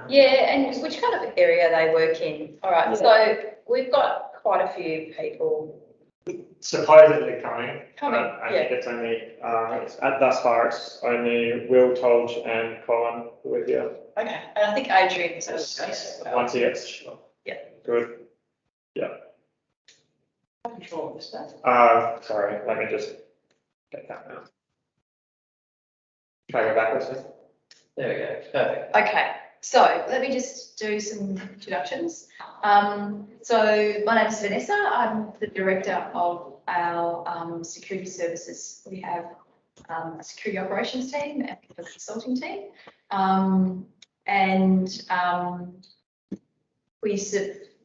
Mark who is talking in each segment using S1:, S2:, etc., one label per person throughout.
S1: Yeah, and which kind of area they work in. All right, so we've got quite a few people
S2: supposedly coming.
S1: I
S2: think it's only, thus far, it's only Will, Tolge, and Colin who are here.
S1: Okay, and I think Adrian's
S2: once he gets. Sure.
S1: Yeah.
S2: Good. Yeah.
S1: Control of this stuff.
S2: Sorry, let me just get that now. Try to go backwards.
S3: There we go. Perfect.
S1: Okay, so let me just do some introductions. So my name is Vanessa. I'm the director of our security services. We have a security operations team and a consulting team. We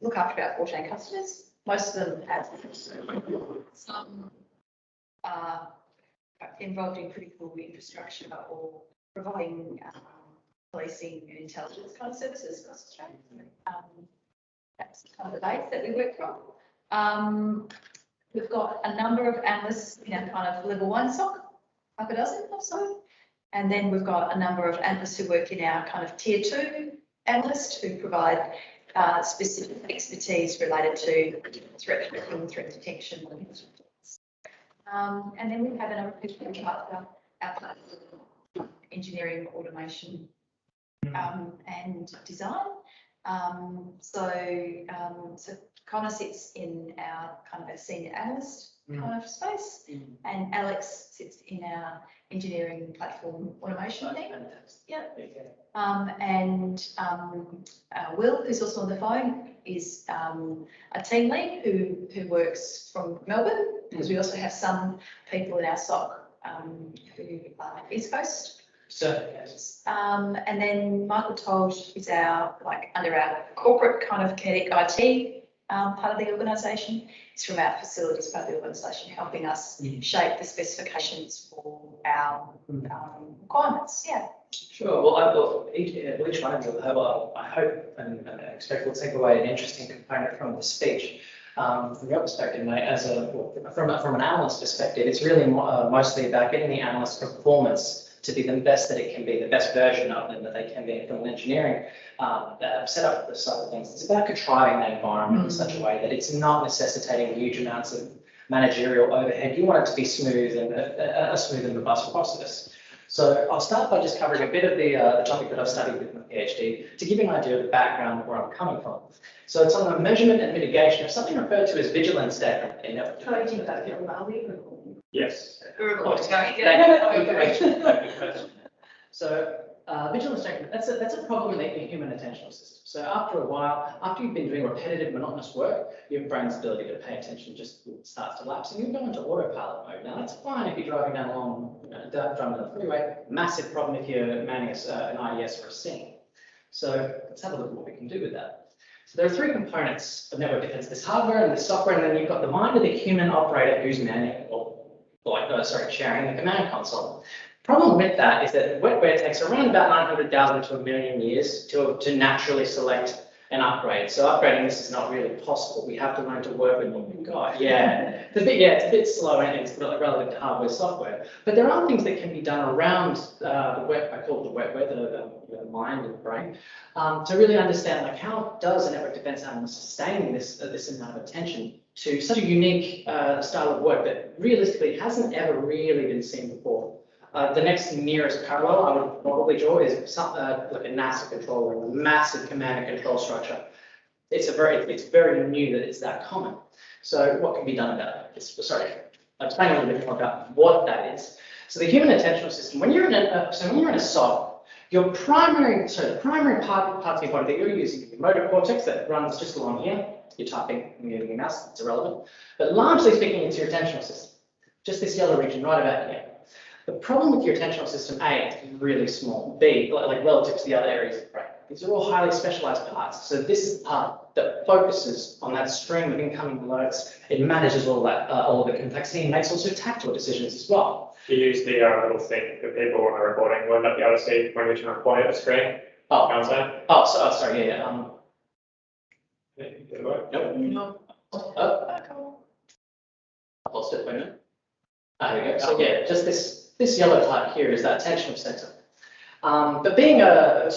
S1: look after about 14 customers. Most of them have some involved in critical infrastructure or providing policing and intelligence kind of services across Australia. That's kind of the base that we work from. We've got a number of analysts in our kind of level 1 SOC, half a dozen or so. And then we've got a number of analysts who work in our kind of tier 2 analysts who provide specific expertise related to threat tracking, threat detection. And then we have another people who look after our engineering, automation, and design. So Connor sits in our kind of a senior analyst kind of space, and Alex sits in our engineering platform automation team. Yeah. Will, who's also on the phone, is a team lead who works from Melbourne, because we also have some people in our SOC who are East Coast. And then Michael Tolge is under our corporate kind of Kinetic IT part of the organisation. He's from our facilities part of the organisation, helping us shape the specifications for our requirements. Yeah.
S3: Sure. Well, each one of you, I hope and expect will take away an interesting component from the speech. From your perspective, mate, from an analyst perspective, it's really mostly about getting the analyst's performance to be the best that it can be, the best version of them that they can be. From an engineering setup the side of things, it's about contriving that environment in such a way that it's not necessitating huge amounts of managerial overhead. You want it to be smooth and a smooth and robust process. So I'll start by just covering a bit of the topic that I've studied with my PhD to give you an idea of the background of where I'm coming from. So it's on the measurement and mitigation of something referred to as vigilance data.
S2: Yes.
S3: So vigilance data, that's a problem in the human attentional system. So after a while, after you've been doing repetitive, monotonous work, your brain's ability to pay attention just starts to lapse, and you go into autopilot mode. Now that's fine if you're driving down driving down the freeway. Massive problem if you're manning an IDS or a scene. So let's have a look at what we can do with that. So there are 3 components of network defense: this hardware and the software, and then you've got the mind of the human operator who's manning chairing the command console. Problem with that is that wetware takes around about 900,000 to 1 million years to naturally select an upgrade. So upgrading this is not really possible. We have to learn to work with what we've got. Yeah, it's a bit slow and it's relative to hardware, software. But there are things that can be done around I call it the wetware, the mind and the brain, to really understand how does a network defense analyst sustain this amount of attention to such a unique style of work that realistically hasn't ever really been seen before. The next nearest parallel I would probably draw is like a NASA control room, a massive command and control structure. It's very new that it's that common. So what can be done about it? I'll explain a little bit more about what that is. So the human attentional system, when you're in a SOC, the primary parts of your body that you're using, your motor cortex that runs just along here. You're typing, you're moving your mouse, it's irrelevant. But largely speaking, it's your attentional system. Just this yellow region right about here. The problem with your attentional system, A, it's really small. B, like relative to the other areas of the brain. These are all highly specialized parts. So this is the part that focuses on that stream of incoming alerts. It manages all of the complexity and makes also tactile decisions as well.
S2: You use the little thing that people when they're recording will not be able to see when we try to point at the screen.
S3: Sorry, yeah. Nope. No. I lost it for a minute. There we go. So yeah, just this yellow type here is that attentional center. But being a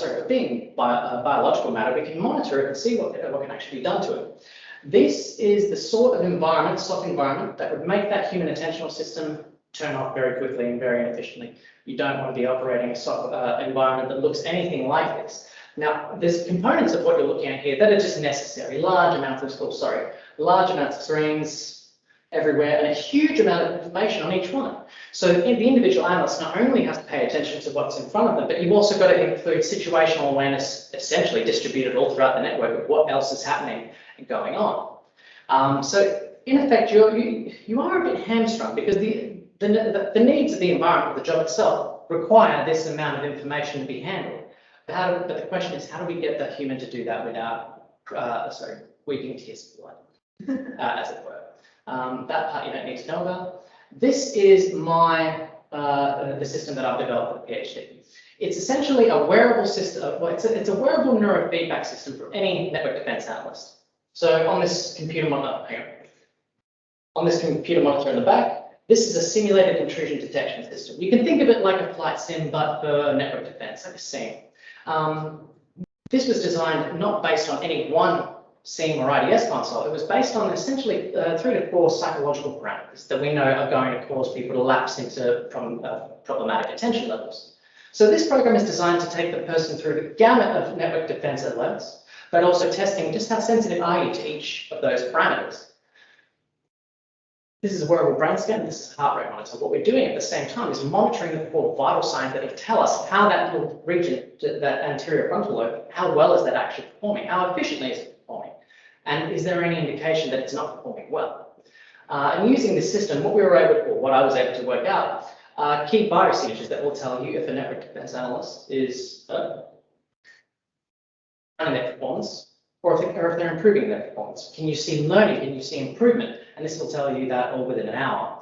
S3: biological matter, we can monitor it and see what can actually be done to it. This is the sort of environment, SOC environment, that would make that human attentional system turn off very quickly and very inefficiently. You don't want to be operating a SOC environment that looks anything like this. Now, there's components of what you're looking at here that are just necessary. Large amounts of screens everywhere, and a huge amount of information on each one. So the individual analyst not only has to pay attention to what's in front of them, but you've also got to include situational awareness, essentially distributed all throughout the network of what else is happening and going on. So in effect, you are a bit hamstrung because the needs of the environment, the job itself, require this amount of information to be handled. But the question is, how do we get the human to do that without, weeping tears of blood, as it were? That part you don't need to know about. This is the system that I've developed for the PhD. It's essentially a wearable system. Well, it's a wearable neurofeedback system for any network defense analyst. So on this computer monitor, in the back, this is a simulated intrusion detection system. You can think of it like a flight sim, but for network defense, like a SIEM. This was designed not based on any one SIEM or IDS console. It was based on essentially 3 to 4 psychological parameters that we know are going to cause people to lapse into problematic attention levels. So this program is designed to take the person through the gamut of network defense alerts, but also testing just how sensitive are you to each of those parameters. This is a wearable brain scan, this is a heart rate monitor. What we're doing at the same time is monitoring the 4 vital signs that will tell us how that little region, that anterior frontal lobe, how well is that actually performing, how efficiently is it performing, and is there any indication that it's not performing well. And using this system, what I was able to work out are key biosignatures that will tell you if a network defense analyst is running their performance, or if they're improving their performance. Can you see learning? Can you see improvement? And this will tell you that all within an hour.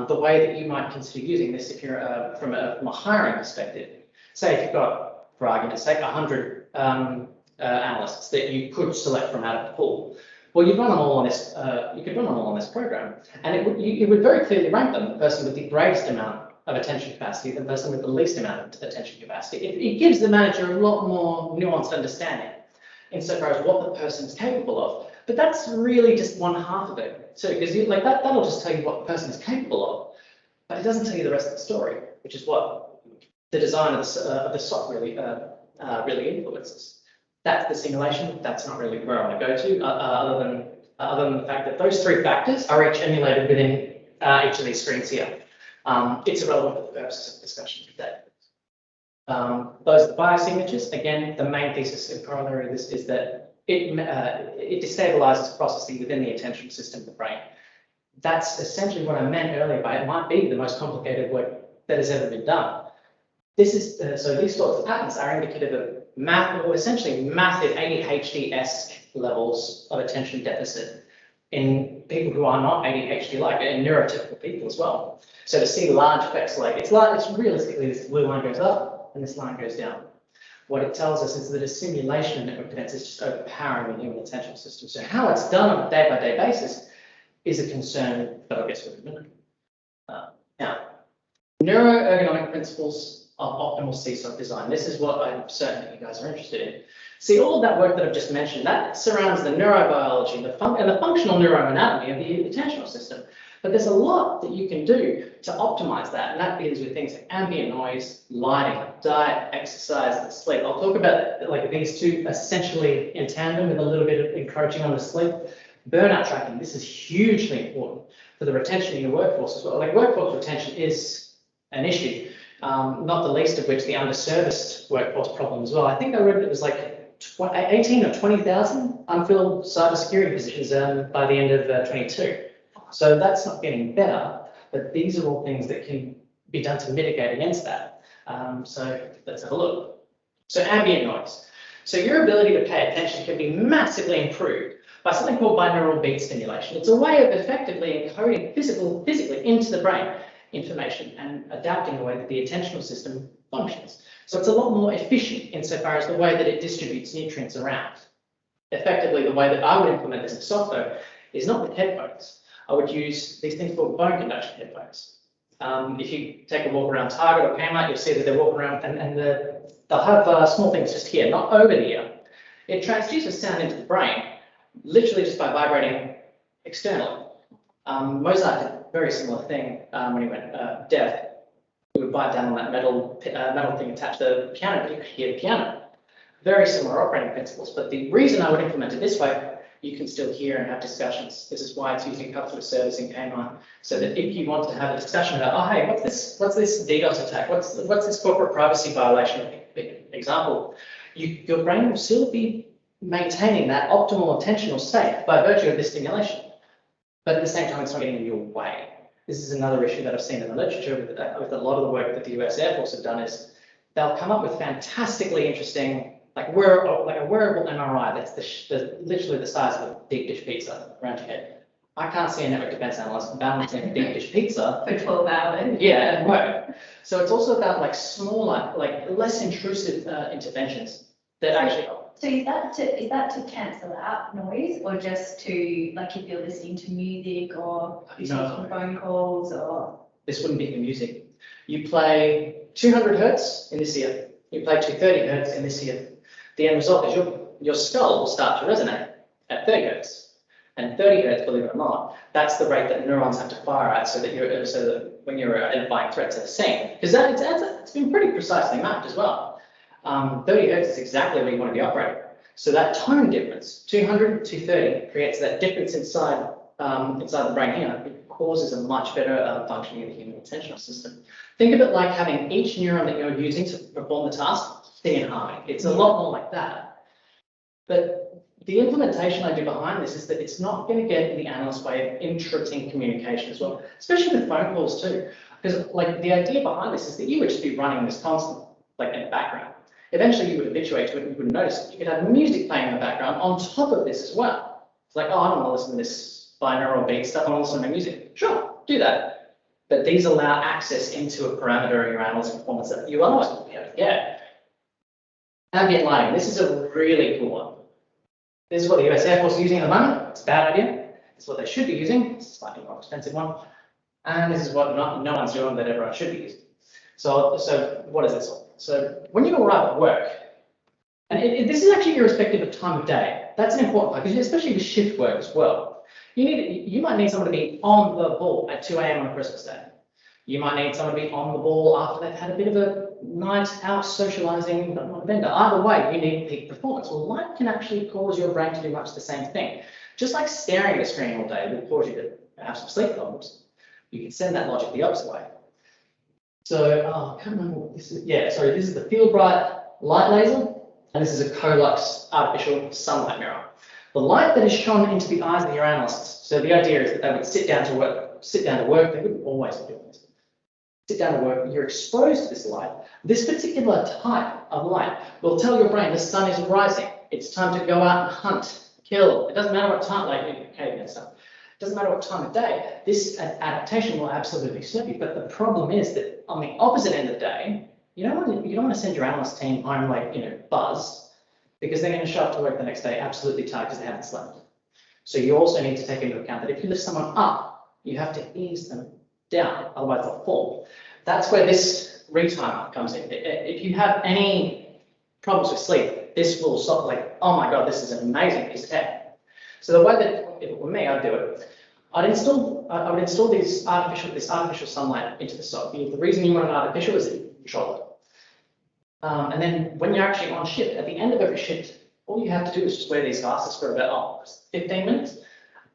S3: The way that you might consider using this if you're from a hiring perspective, say if you've got, for argument's sake, 100 analysts that you could select from out of the pool. Well, you'd run them all on this. You could run them all on this program, and it would very clearly rank them: the person with the greatest amount of attention capacity, the person with the least amount of attention capacity. It gives the manager a lot more nuanced understanding insofar as what the person is capable of. But that's really just one half of it. So because that'll just tell you what the person is capable of, but it doesn't tell you the rest of the story, which is what the design of the SOC really influences. That's the simulation. That's not really where I want to go to, other than the fact that those 3 factors are each emulated within each of these screens here. It's irrelevant for the purposes of discussion today. Those are the biosignatures. Again, the main thesis and corollary of this is that it destabilizes processing within the attentional system of the brain. That's essentially what I meant earlier by it might be the most complicated work that has ever been done. This is so these sorts of patterns are indicative of essentially massive ADHD-esque levels of attention deficit in people who are not ADHD-like, and neurotypical people as well. So to see large effects it's realistically this blue line goes up and this line goes down. What it tells us is that a simulation of network defense is just overpowering the human attention system. So how it's done on a day-by-day basis is a concern that I'll get to in a minute. Now, neuroergonomic principles of optimal CSOC design. This is what I'm certain that you guys are interested in. See, all of that work that I've just mentioned, that surrounds the neurobiology and the functional neuroanatomy of the attentional system. But there's a lot that you can do to optimize that, and that deals with things like ambient noise, lighting, diet, exercise, and sleep. I'll talk about these 2 essentially in tandem with a little bit of encroaching on the sleep. Burnout tracking, this is hugely important for the retention of your workforce as well. Workforce retention is an issue, not the least of which the underserviced workforce problem as well. I think I read it was 18 or 20,000 unfilled cybersecurity positions by the end of 22. So that's not getting better, but these are all things that can be done to mitigate against that. So let's have a look. So ambient noise. So your ability to pay attention can be massively improved by something called binaural beat stimulation. It's a way of effectively encoding physically into the brain information and adapting the way that the attentional system functions. So it's a lot more efficient insofar as the way that it distributes nutrients around. Effectively, the way that I would implement this in SOC, though, is not with headphones. I would use these things called bone conduction headphones. If you take a walk around Target or Kmart, you'll see that they're walking around and they'll have small things just here, not over the ear. It transduces sound into the brain, literally just by vibrating externally. Mozart did a very similar thing when he went deaf. He would bite down on that metal thing attached to the piano, but you could hear the piano. Very similar operating principles, but the reason I would implement it this way, you can still hear and have discussions. This is why it's using customer service in Kmart, so that if you want to have a discussion about, oh hey, what's this DDoS attack? What's this corporate privacy violation example? Your brain will still be maintaining that optimal attentional state by virtue of this stimulation, but at the same time, it's not getting in your way. This is another issue that I've seen in the literature with a lot of the work that the US Air Force have done is they'll come up with fantastically interesting, like a wearable MRI that's literally the size of a deep dish pizza around your head. I can't see a network defense analyst balancing a deep dish pizza
S1: For 12 hours.
S3: Yeah, at work. So it's also about like smaller, like less intrusive interventions that actually help.
S4: So is that to cancel out noise, or just to, like, if you're listening to music or you're taking phone calls, or?
S3: This wouldn't be the music. You play 200 hertz in this ear. You play 230 hertz in this ear. The end result is your skull will start to resonate at 30 hertz. And 30 hertz, believe it or not, that's the rate that neurons have to fire at, so that when you're identifying threats at a scene. Because it's been pretty precisely mapped as well. 30 hertz is exactly where you want to be operating. So that tone difference, 200 to 230, creates that difference inside the brain here. It causes a much better functioning of the human attentional system. Think of it like having each neuron that you're using to perform the task sing in harmony. It's a lot more like that. But the implementation I do behind this is that it's not going to get in the analyst's way of intra-team communication as well, especially with phone calls too. Because like the idea behind this is that you would just be running this constant, like in the background. Eventually you would habituate to it and you wouldn't notice it. You could have music playing in the background on top of this as well. It's like, oh, I don't want to listen to this binaural beat stuff, I want to listen to my music. Sure, do that. But these allow access into a parameter in your analyst performance that you otherwise wouldn't be able to get. Ambient lighting, this is a really cool one. This is what the US Air Force is using at the moment. It's a bad idea. It's what they should be using. It's a slightly more expensive one. And this is what no one's doing that everyone should be using. So what is this all? So when you arrive at work, and this is actually irrespective of time of day. That's an important part, because especially with shift work as well. You might need someone to be on the ball at 2 a.m. on a Christmas day. You might need someone to be on the ball after they've had a bit of a night out socializing on a vendor. Either way, you need peak performance. Well, light can actually cause your brain to do much the same thing. Just like staring at a screen all day will cause you to have some sleep problems. You can send that logic the opposite way. So, I can't remember what this is. Yeah, sorry, this is the Field Bright light laser, and this is a Colux artificial sunlight mirror. The light that is shone into the eyes of your analysts. So the idea is that they would sit down to work. They wouldn't always be doing this. Sit down to work, you're exposed to this light. This particular type of light will tell your brain the sun is rising. It's time to go out and hunt, kill. It doesn't matter what time, like caveman stuff. It doesn't matter what time of day. This adaptation will absolutely serve you. But the problem is that on the opposite end of the day, you don't want to send your analyst team home like buzz, because they're going to show up to work the next day absolutely tired because they haven't slept. So you also need to take into account that if you lift someone up, you have to ease them down, otherwise they'll fall. That's where this retimer comes in. If you have any problems with sleep, this will stop. Like, oh my God, this is an amazing piece of tech. So the way that, if it were me, I'd do it. I would install this artificial sunlight into the SOC. The reason you want an artificial is that you can control it. And then when you're actually on shift, at the end of every shift, all you have to do is just wear these glasses for about 15 minutes.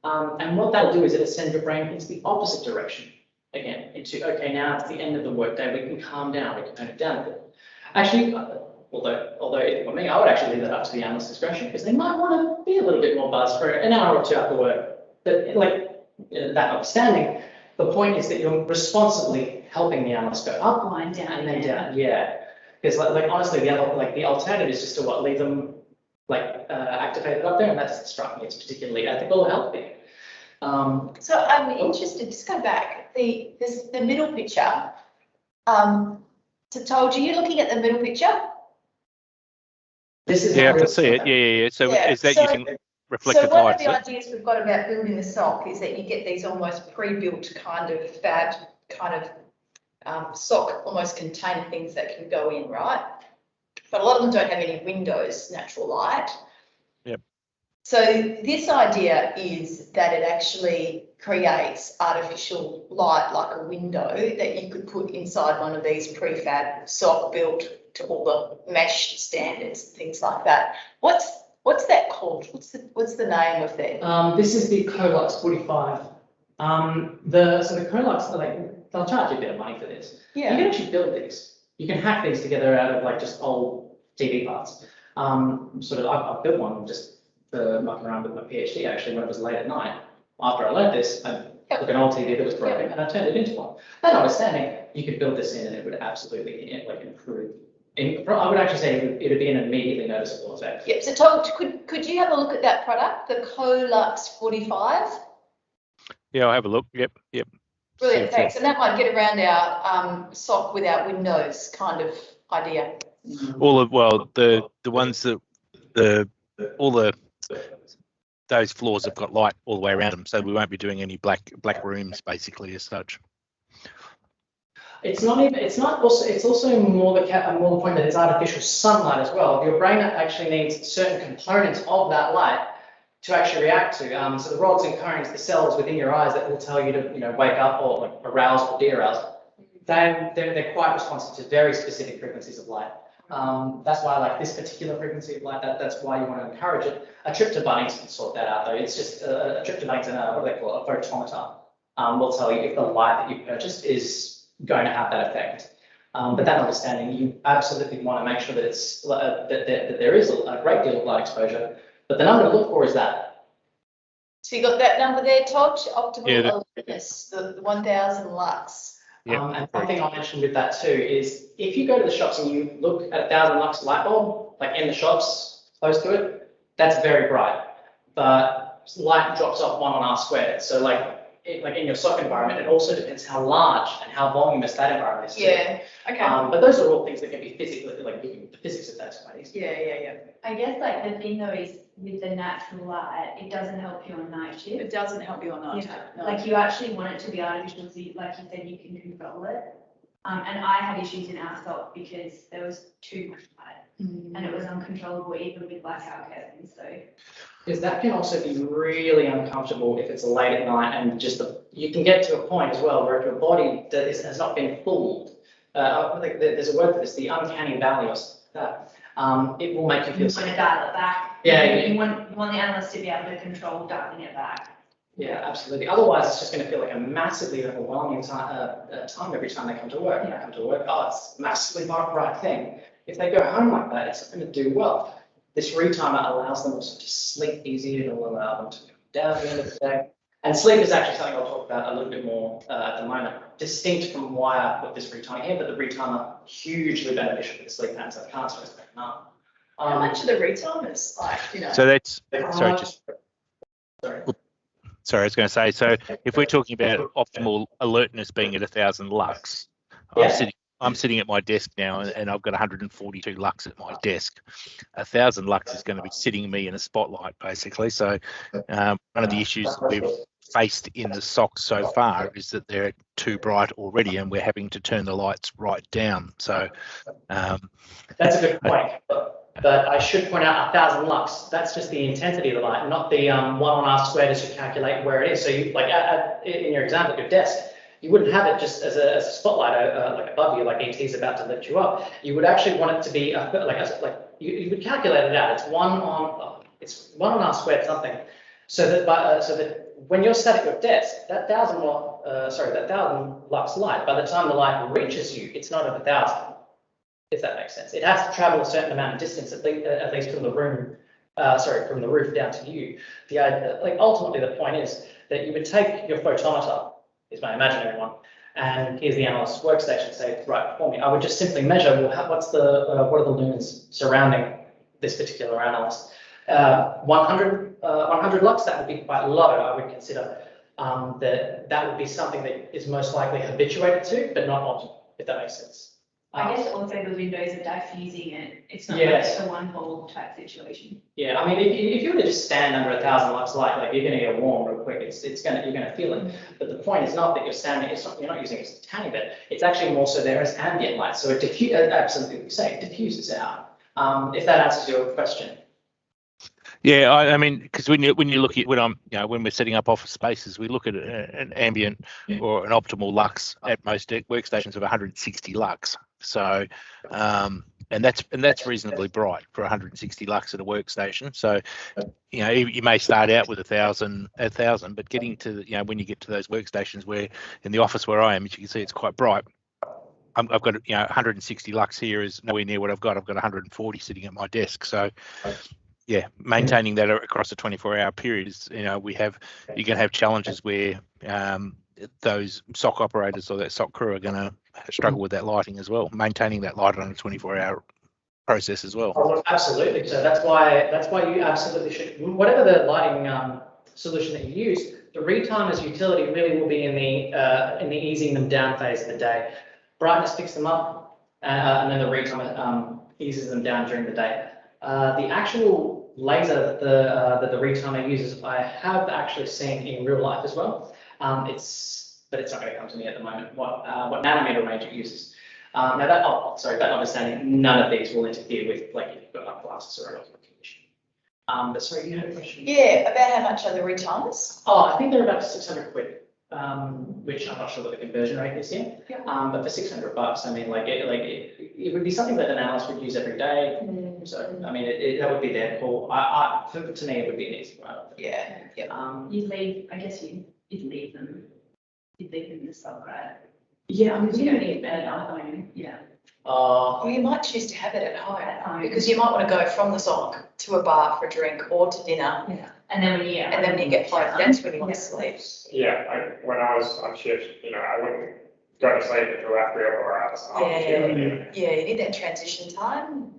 S3: And what that'll do is it'll send your brain into the opposite direction. Again, into, okay, now it's the end of the workday, we can calm down, we can turn it down a bit. Actually, although if it were me, I would actually leave that up to the analyst's discretion, because they might want to be a little bit more buzzed for an hour or two after work. But that notwithstanding, the point is that you're responsibly helping the analyst go up,
S4: Wind down
S3: and then down. Yeah, because honestly, the alternative is just to leave them activated up there, and that doesn't strike me as particularly ethical or healthy.
S1: So I'm interested, just go back, the middle picture. So told you're looking at the middle picture?
S3: This is
S5: I can see it. Yeah. So is that using reflective light?
S1: So one of the ideas we've got about building the SOC is that you get these almost pre-built kind of fab kind of SOC almost contain things that can go in, right? But a lot of them don't have any windows, natural light.
S5: Yep.
S1: So this idea is that it actually creates artificial light like a window that you could put inside one of these prefab SOC built to all the mesh standards, things like that. What's that called? What's the name of that?
S3: This is the Colux 45. The Colux, they'll charge you a bit of money for this.
S1: Yeah.
S3: You can actually build these. You can hack these together out of like just old TV parts. I've built one just for mucking around with my PhD actually when it was late at night. After I learned this, I took an old TV that was broken and I turned it into one. That notwithstanding, you could build this in and it would absolutely improve. I would actually say it would be an immediately noticeable effect.
S1: Yep. So Tom, could you have a look at that product, the Colux 45?
S5: Yeah, I'll have a look. Yep.
S1: Brilliant, thanks. And that might get around our SOC without windows kind of idea.
S5: The ones that those floors have got light all the way around them, so we won't be doing any black rooms basically as such.
S3: It's also more the point that it's artificial sunlight as well. Your brain actually needs certain components of that light to actually react to. So the rods and cones, the cells within your eyes that will tell you to wake up or like arouse or de-arouse, they're quite responsive to very specific frequencies of light. That's why I like this particular frequency of light. That's why you want to encourage it. A trip to Bunnings can sort that out though. It's just a trip to Bunnings and what do they call it, a photometer will tell you if the light that you purchased is going to have that effect. But that understanding, you absolutely want to make sure that it's that there is a great deal of light exposure. But the number to look for is that.
S1: So you got that number there, Todd? Optimal alertness, the 1000 lux.
S3: And one thing I'll mention with that too is if you go to the shops and you look at a 1000 lux light bulb, like in the shops close to it, that's very bright. But light drops off 1 on R squared. So in your SOC environment, it also depends how large and how voluminous that environment is too.
S1: Yeah, okay.
S3: But those are all things that can be physically, the physics of that's quite easy.
S1: Yeah.
S4: I guess like the thing though is with the natural light, it doesn't help you on night shift.
S1: It doesn't help you on night shift. No.
S4: Like you actually want it to be artificial, so like you said, you can control it. And I had issues in our stock because there was too much light and it was uncontrollable even with blackout curtains. So
S3: because that can also be really uncomfortable if it's late at night and you can get to a point as well where if your body has not been fooled, there's a word for this, the uncanny valley or that. It will make you feel sick.
S4: You want to dial it back.
S3: Yeah.
S4: You want the analyst to be able to control dialing it back.
S3: Yeah, absolutely. Otherwise, it's just going to feel like a massively overwhelming time every time they come to work. When they come to work, it's a massively bright thing. If they go home like that, it's not going to do well. This retimer allows them also to sleep easier. It'll allow them to come down at the end of the day. And sleep is actually something I'll talk about a little bit more at the moment, distinct from why I put this retimer here, but the retimer hugely beneficial for the sleep patterns. I can't stress that enough.
S1: How much are the retimers like,
S5: So that's, sorry, I was going to say, so if we're talking about optimal alertness being at 1000 lux, I'm sitting at my desk now and I've got 142 lux at my desk. 1000 lux is going to be sitting me in a spotlight basically. So one of the issues we've faced in the SOC so far is that they're too bright already and we're having to turn the lights right down. So
S3: that's a good point. But I should point out 1000 lux, that's just the intensity of the light, not the 1 on R squared as you calculate where it is. So you in your example at your desk, you wouldn't have it just as a spotlight like above you, like ET's about to lift you up. You would actually want it to be you would calculate it out. It's 1 on R squared something. So that when you're sat at your desk, that 1000 lux light, by the time the light reaches you, it's not at 1000. If that makes sense. It has to travel a certain amount of distance, at least from the room, from the roof down to you. Ultimately the point is that you would take your photometer, is my imaginary one, and here's the analyst's workstation, say, right, for me. I would just simply measure, well, what are the lumens surrounding this particular analyst? 100 lux, that would be quite low, I would consider. That would be something that is most likely habituated to, but not optimal, if that makes sense.
S4: I guess also the windows are diffusing it. It's not
S3: Yes.
S4: like a one hole type situation.
S3: Yeah, I mean, if you were to just stand under 1,000 lux light, like you're going to get warm real quick. You're going to feel it. But the point is not that you're standing. You're not using it as a tanning bed. It's actually more so there as ambient light. So it absolutely it diffuses out. If that answers your question.
S5: Yeah, I mean, because when you look at when we're setting up office spaces, we look at an ambient or an optimal lux at most workstations of 160 lux. So, and that's reasonably bright for 160 lux at a workstation. So, you may start out with 1,000, but getting to when you get to those workstations where in the office where I am, as you can see, it's quite bright. I've got 160 lux here is nowhere near what I've got. I've got 140 sitting at my desk. So. Yeah, maintaining that across a 24-hour period is, you can have challenges where those SOC operators or that SOC crew are going to struggle with that lighting as well, maintaining that light on a 24-hour process as well.
S3: Oh, absolutely. So that's why you absolutely should, whatever the lighting solution that you use, the retimer's utility really will be in the easing them down phase of the day. Brightness picks them up, and then the retimer eases them down during the day. The actual laser that the retimer uses, I have actually seen in real life as well. But it's not going to come to me at the moment. What nanometer range it uses. Now that notwithstanding, none of these will interfere with like if you've got enough glasses or anything condition. But sorry, you had a question.
S1: Yeah, about how much are the retimers?
S3: Oh, I think they're about 600 quid. Which I'm not sure what the conversion rate is yet.
S1: Yeah.
S3: But for $600, I mean, it would be something that an analyst would use every day. So, I mean, that would be their call. To me, it would be an easy one.
S1: Yeah.
S4: You'd leave, I guess you'd leave them in the stock, right?
S3: Yeah, I mean,
S4: You don't need bed at home. Yeah.
S1: Well, you might choose to have it at home because you might want to go from the SOC to a bar for a drink or to dinner.
S4: Yeah. And then when you
S1: get home, that's when you want to sleep.
S2: Yeah, when I was on shift, I wouldn't go to sleep until after 4 hours.
S1: Yeah, you need that transition time.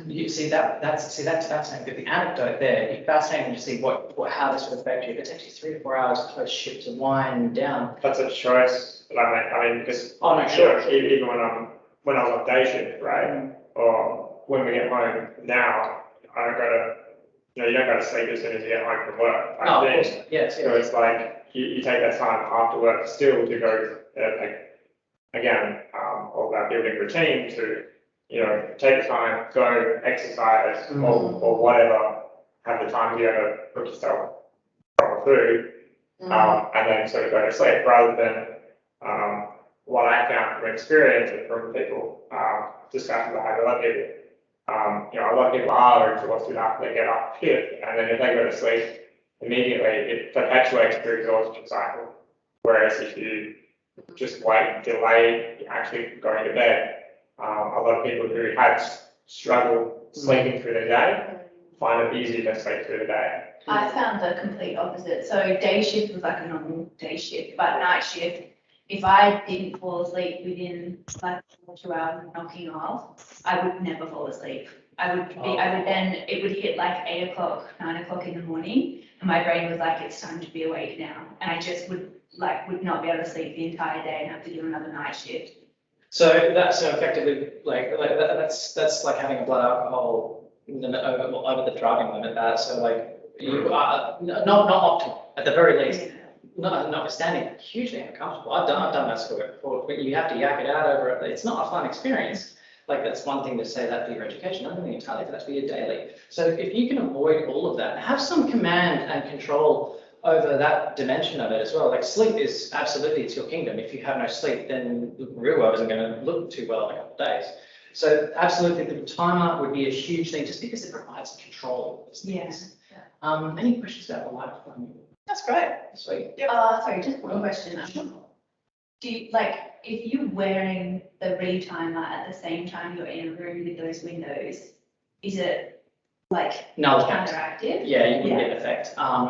S3: You see that's fascinating. But the anecdote there, it's fascinating to see how this would affect you. If it's actually 3 to 4 hours post shift to wind down.
S2: That's a choice that I make. I mean, because
S3: sure.
S2: Even when I was on day shift, right, or when we get home now, I don't go to. You don't go to sleep as soon as you get home from work.
S3: No, of course. Yes.
S2: So it's like you take that time after work still to go, all that building routine to, take the time, go exercise or whatever, have the time to go to cook yourself proper food, and then sort of go to sleep rather than what I found from experience and from people discussing I have a lot of people. A lot of people are exhausted after they get off shift, and then if they go to sleep immediately, it perpetuates the exhaustion cycle. Whereas if you just wait, delay actually going to bed, a lot of people who had struggled sleeping through the day find it easier to sleep through the day.
S4: I found the complete opposite. So day shift was like a normal day shift, but night shift, if I didn't fall asleep within like 2 hours of knocking off, I would never fall asleep. It would hit like 8 o'clock, 9 o'clock in the morning, and my brain was like, it's time to be awake now. And I just would not be able to sleep the entire day and have to do another night shift.
S3: So that's effectively that's like having a blood alcohol limit over the driving limit. So like you are not optimal at the very least.
S4: Yeah.
S3: Notwithstanding, hugely uncomfortable. I've done that sort of work before, but you have to yak it out over it. It's not a fun experience. Like that's one thing to say that for your education, another thing entirely for that for your daily. So if you can avoid all of that, have some command and control over that dimension of it as well. Like sleep is absolutely, it's your kingdom. If you have no sleep, then the real world isn't going to look too well in a couple of days. So absolutely, the timer would be a huge thing just because it provides control of these things. Yeah. Any questions about the light?
S1: That's great.
S3: Sweet.
S4: Sorry, just one question. Do you, if you're wearing the retimer at the same time you're in a room with those windows, is it counteractive?
S3: Yeah, you wouldn't get an effect.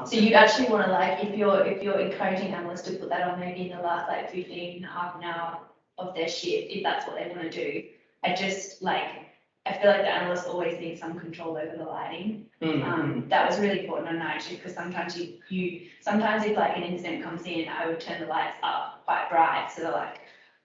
S4: So you actually want to if you're encouraging analysts to put that on maybe in the last 15, half an hour of their shift, if that's what they want to do. I feel like the analysts always need some control over the lighting. That was really important on night shift because sometimes sometimes if an incident comes in, I would turn the lights up quite bright. So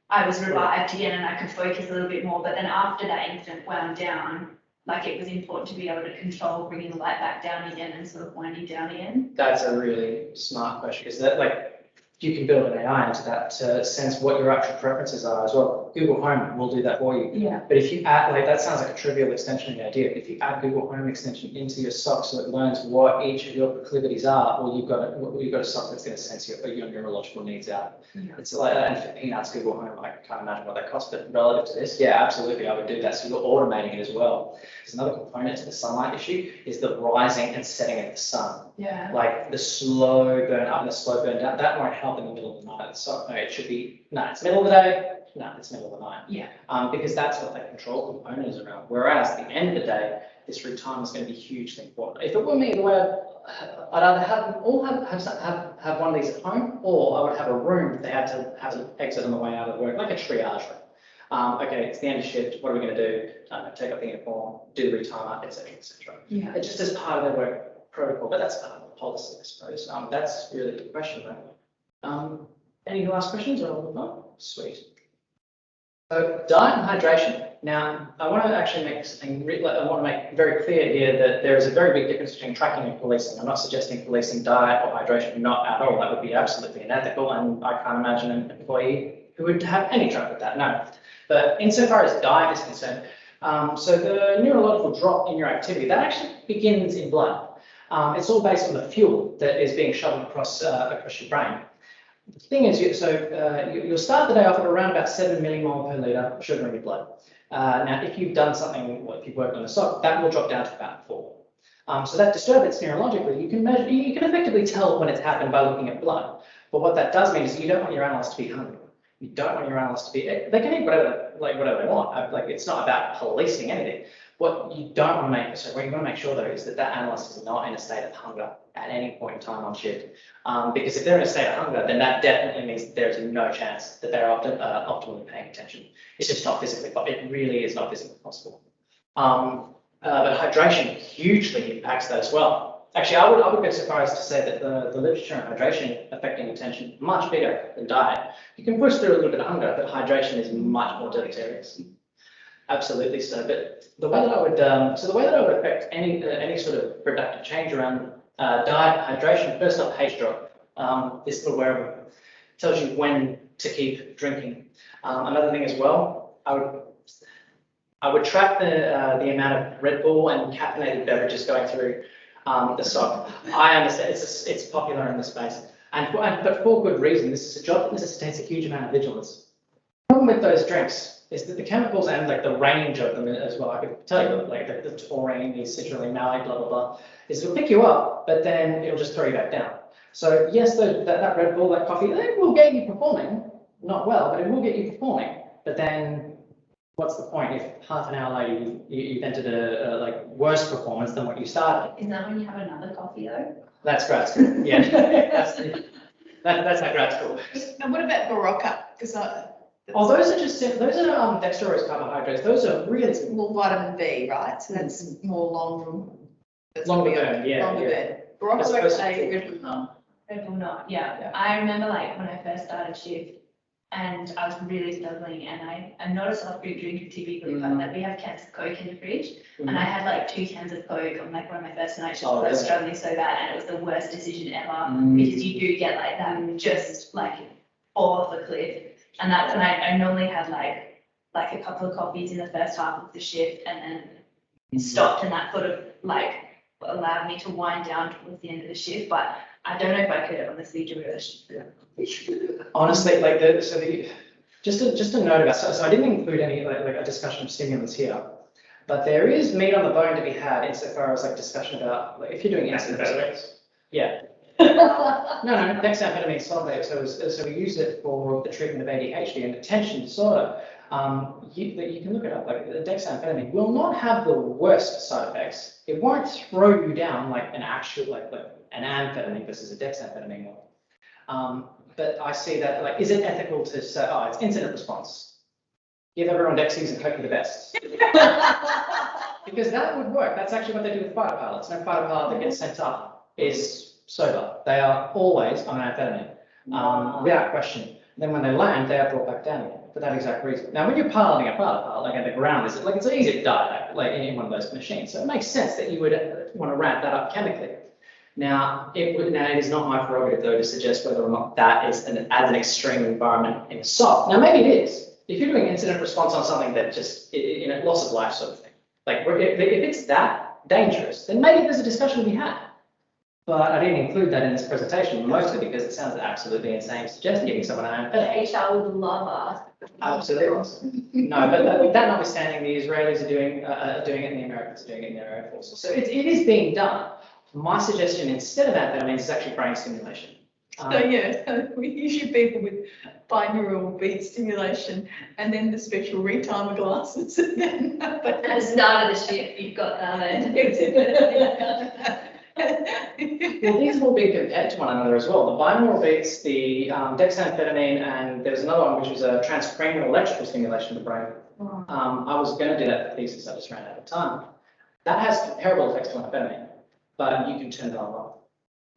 S4: I I was revived again and I could focus a little bit more. But then after that incident wound down, like it was important to be able to control bringing the light back down again and sort of winding down again.
S3: That's a really smart question, because that, like, you can build an AI into that to sense what your actual preferences are as well. Google Home will do that for you.
S4: Yeah.
S3: But if you add, like, that sounds like a trivial extension of the idea. If you add Google Home extension into your SOC so it learns what each of your proclivities are, well, you've got a SOC that's going to sense your neurological needs out.
S4: Yeah.
S3: It's like, and for peanuts, Google Home, I can't imagine what that costs, but relative to this, yeah, absolutely, I would do that. So you're automating it as well. There's another component to the sunlight issue is the rising and setting of the sun.
S4: Yeah.
S3: Like the slow burn up and the slow burn down, that won't help in the middle of the night. So no, it should be, no, it's middle of the day, no, it's middle of the night.
S4: Yeah.
S3: Because that's what that control component is around. Whereas at the end of the day, this route time is going to be hugely important. If it were me, the way I'd either have them all have one of these at home, or I would have a room that they had to have an exit on the way out of work, like a triage room. Okay, it's the end of shift, what are we going to do? Take up the uniform, do the retimer, etc., etc.
S4: Yeah.
S3: It's just as part of their work protocol, but that's part of the policy, I suppose. That's really the question, though. Any last questions or not? Sweet. So diet and hydration. Now, I want to actually make something, I want to make very clear here that there is a very big difference between tracking and policing. I'm not suggesting policing diet or hydration, not at all. That would be absolutely unethical, and I can't imagine an employee who would have any truck with that, no. But insofar as diet is concerned, so the neurological drop in your activity, that actually begins in blood. It's all based on the fuel that is being shoveled across your brain. The thing is, you'll start the day off at around about 7 millimole per litre sugar in your blood. Now, if you've done something, well, if you've worked on a SOC, that will drop down to about 4. So that disturbance neurologically, you can measure, you can effectively tell when it's happened by looking at blood. But what that does mean is you don't want your analysts to be hungry. You don't want your analysts to be, they can eat whatever they want. Like, it's not about policing anything. What you don't want to make, so what you want to make sure though is that that analyst is not in a state of hunger at any point in time on shift. Because if they're in a state of hunger, then that definitely means that there is no chance that they're optimally paying attention. It's just not physically, it really is not physically possible. But hydration hugely impacts that as well. Actually, I would go so far as to say that the literature on hydration affecting attention much bigger than diet. You can push through a little bit of hunger, but hydration is much more deleterious. Absolutely so. But the way that I would, would affect any sort of productive change around diet, hydration, first off, H drop. This little wearable tells you when to keep drinking. Another thing as well, I would track the amount of Red Bull and caffeinated beverages going through the SOC. I understand it's popular in the space, but for good reason. This is a job that necessitates a huge amount of vigilance. The problem with those drinks is that the chemicals and like the range of them as well. I could tell you like the taurine, the citrulline, malate, blah blah blah. Is it'll pick you up, but then it'll just throw you back down. So yes, that Red Bull, that coffee, it will get you performing, not well, but it will get you performing. But then, what's the point if half an hour later you've entered a like worse performance than what you started?
S4: Is that when you have another coffee though?
S3: That's grad school. Yeah, that's how grad school works.
S1: And what about Barocca? Because
S3: Oh, those are dextrose carbohydrates. Those are really
S1: more vitamin B, right? So that's more
S3: longer burn. Yeah,
S1: longer
S3: yeah.
S1: burn. Barocca's okay, Red Bull not.
S4: Red Bull not, yeah. I remember like when I first started shift and I was really struggling and I'm not a soft drink drinker typically, but like we have cans of Coke in the fridge and I had like 2 cans of Coke on like one of my first night shifts. I was struggling so bad and it was the worst decision ever because you do get like that just like fall off a cliff. And that's when I normally had like a couple of coffees in the first half of the shift and then stopped, and that sort of like allowed me to wind down towards the end of the shift. But I don't know if I could honestly do it.
S3: Honestly, like just a note about so I didn't include any like a discussion of stimulants here, but there is meat on the bone to be had insofar as like discussion about like if you're doing insulin. Yeah. No, dexamphetamine sulfate. So we use it for the treatment of ADHD and attention disorder. You can look it up. Like the dexamphetamine will not have the worst side effects. It won't throw you down like an actual like an amphetamine versus a dexamphetamine one. But I see that like, is it ethical to say, oh, it's incident response? Give everyone Dexies and hope for the best. Because that would work. That's actually what they do with fighter pilots. No fighter pilot that gets sent up is sober. They are always on amphetamine, without question. Then when they land, they are brought back down again. for that exact reason. Now, when you're piloting a pilot, like at the ground, it's easy to die, like in one of those machines. So it makes sense that you would want to ramp that up chemically. Now, it is not my prerogative though to suggest whether or not that is as an extreme environment in a SOC. Now, maybe it is. If you're doing incident response on something that just, loss of life sort of thing, like if it's that dangerous, then maybe there's a discussion to be had. But I didn't include that in this presentation, mostly because it sounds absolutely insane to suggest giving someone an amphetamine.
S4: HR would love us.
S3: Absolutely. No, but that notwithstanding, the Israelis are doing it and the Americans are doing it in their air forces. So it is being done. My suggestion instead of amphetamines is actually brain stimulation.
S1: So we issue people with binaural beat stimulation and then the special retimer glasses. And then,
S4: At the start of the shift, you've got that.
S3: Well, these have all been compared to one another as well. The binaural beats, the dexamphetamine, and there's another one which was a transcranial electrical stimulation of the brain. I was going to do that for thesis, I just ran out of time. That has comparable effects to amphetamine, but you can turn it on and off.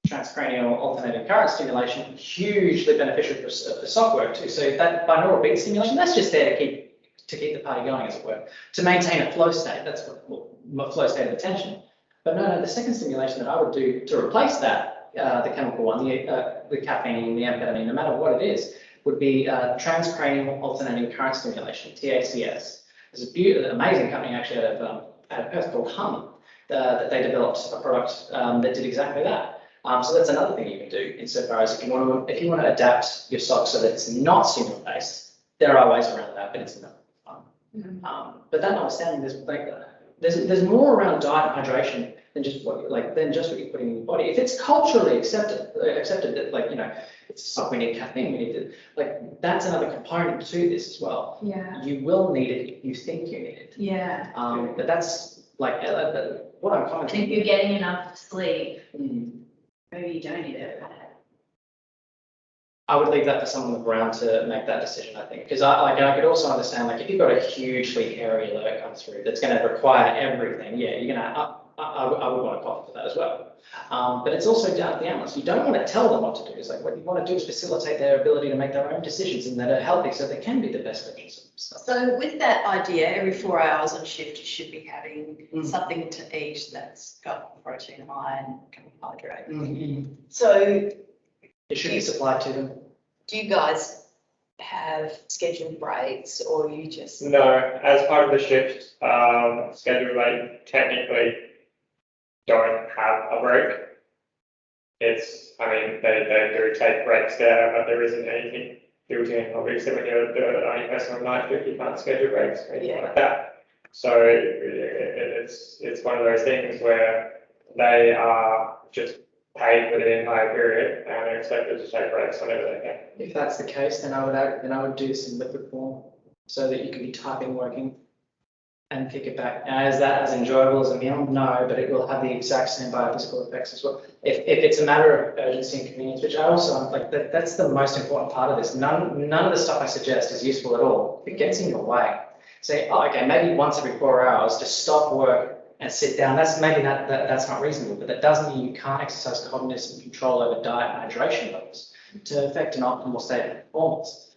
S3: Transcranial alternating current stimulation, hugely beneficial for SOC work too. So that binaural beat stimulation, that's just there to keep the party going, as it were, to maintain a flow state. That's what flow state of attention. But no, the second stimulation that I would do to replace that, the chemical one, the caffeine, the amphetamine, no matter what it is, would be transcranial alternating current stimulation, TACS. There's an amazing company actually out of Perth called Hum that they developed a product that did exactly that. So that's another thing you can do insofar as if you want to adapt your SOC so that it's not stimulant based, there are ways around that, but it's not fun. But that notwithstanding, there's more around diet and hydration than just what you're putting in your body. If it's culturally accepted that it's a SOC, we need caffeine, we need to, that's another component to this as well.
S4: Yeah.
S3: You will need it if you think you need it.
S4: Yeah.
S3: But that's what I'm commenting.
S4: And if you're getting enough sleep, maybe you don't need it.
S3: I would leave that for someone on the ground to make that decision, I think, because I could also understand, if you've got a hugely hairy alert come through that's going to require everything, yeah, you're going to, I would want a coffee for that as well. But it's also down to the analyst. You don't want to tell them what to do. It's what you want to do is facilitate their ability to make their own decisions and that are healthy so they can be the best versions of themselves.
S1: So with that idea, every 4 hours on shift, you should be having something to eat that's got protein, iron, carbohydrate. So
S3: It should be supplied to them.
S1: do you guys have scheduled breaks or you just?
S2: No, as part of the shift schedule, they technically don't have a break. They do take breaks there, but there isn't anything built in. Obviously, when you're the only person on night shift, you can't schedule breaks or anything like that. So it's one of those things where they are just paid for the entire period and are expected to take breaks whenever they can.
S3: If that's the case, then I would do this in liquid form so that you can be typing, working, and kick it back. Now, is that as enjoyable as a meal? No, but it will have the exact same biophysical effects as well. If it's a matter of urgency and convenience, which I also that's the most important part of this. None of the stuff I suggest is useful at all. If it gets in your way, say, okay, maybe once every 4 hours, just stop work and sit down. That's not reasonable, but that doesn't mean you can't exercise cognizant control over diet and hydration levels to affect an optimal state of performance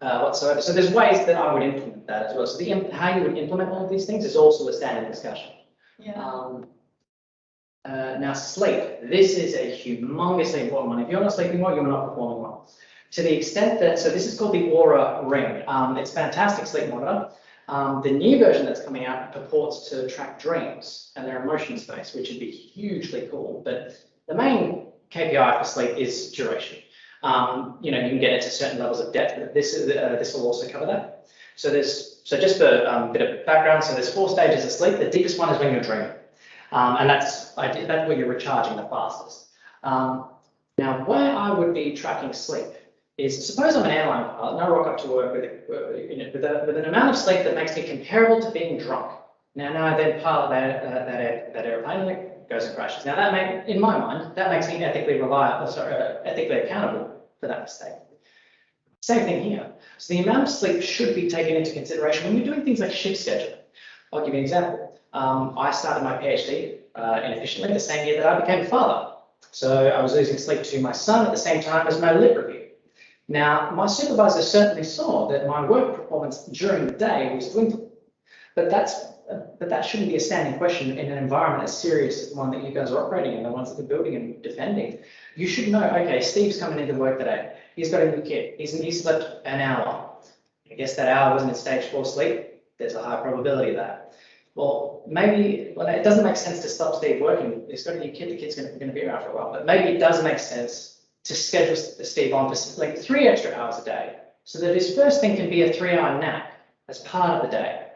S3: whatsoever. So there's ways that I would implement that as well. So how you would implement all of these things is also a standing discussion.
S1: Yeah.
S3: Now sleep. This is a humongously important one. If you're not sleeping well, you're not performing well. To the extent that, so this is called the Aura Ring. It's a fantastic sleep monitor. The new version that's coming out purports to track dreams and their emotion space, which would be hugely cool. But the main KPI for sleep is duration. You can get it to certain levels of depth, but this will also cover that. So just for a bit of background, so there's 4 stages of sleep. The deepest one is when you're dreaming, and that's where you're recharging the fastest. Now, where I would be tracking sleep is, suppose I'm an airline pilot and I rock up to work with an amount of sleep that makes me comparable to being drunk. Now I then pilot that airplane and it goes and crashes. Now in my mind, that makes me ethically accountable for that mistake. Same thing here. So the amount of sleep should be taken into consideration when you're doing things like shift scheduling. I'll give you an example. I started my PhD inefficiently the same year that I became a father. So I was losing sleep to my son at the same time as my lit review. Now, my supervisor certainly saw that my work performance during the day was dwindling, but that shouldn't be a standing question in an environment as serious as the one that you guys are operating in, the ones that we're building and defending. You should know, okay, Steve's coming into work today. He's got a new kid. He slept an hour. I guess that hour wasn't in stage 4 sleep. There's a high probability of that. Well, maybe it doesn't make sense to stop Steve working. He's got a new kid. The kid's going to be around for a while. But maybe it does make sense to schedule Steve on for like 3 extra hours a day, so that his first thing can be a 3-hour nap as part of the day.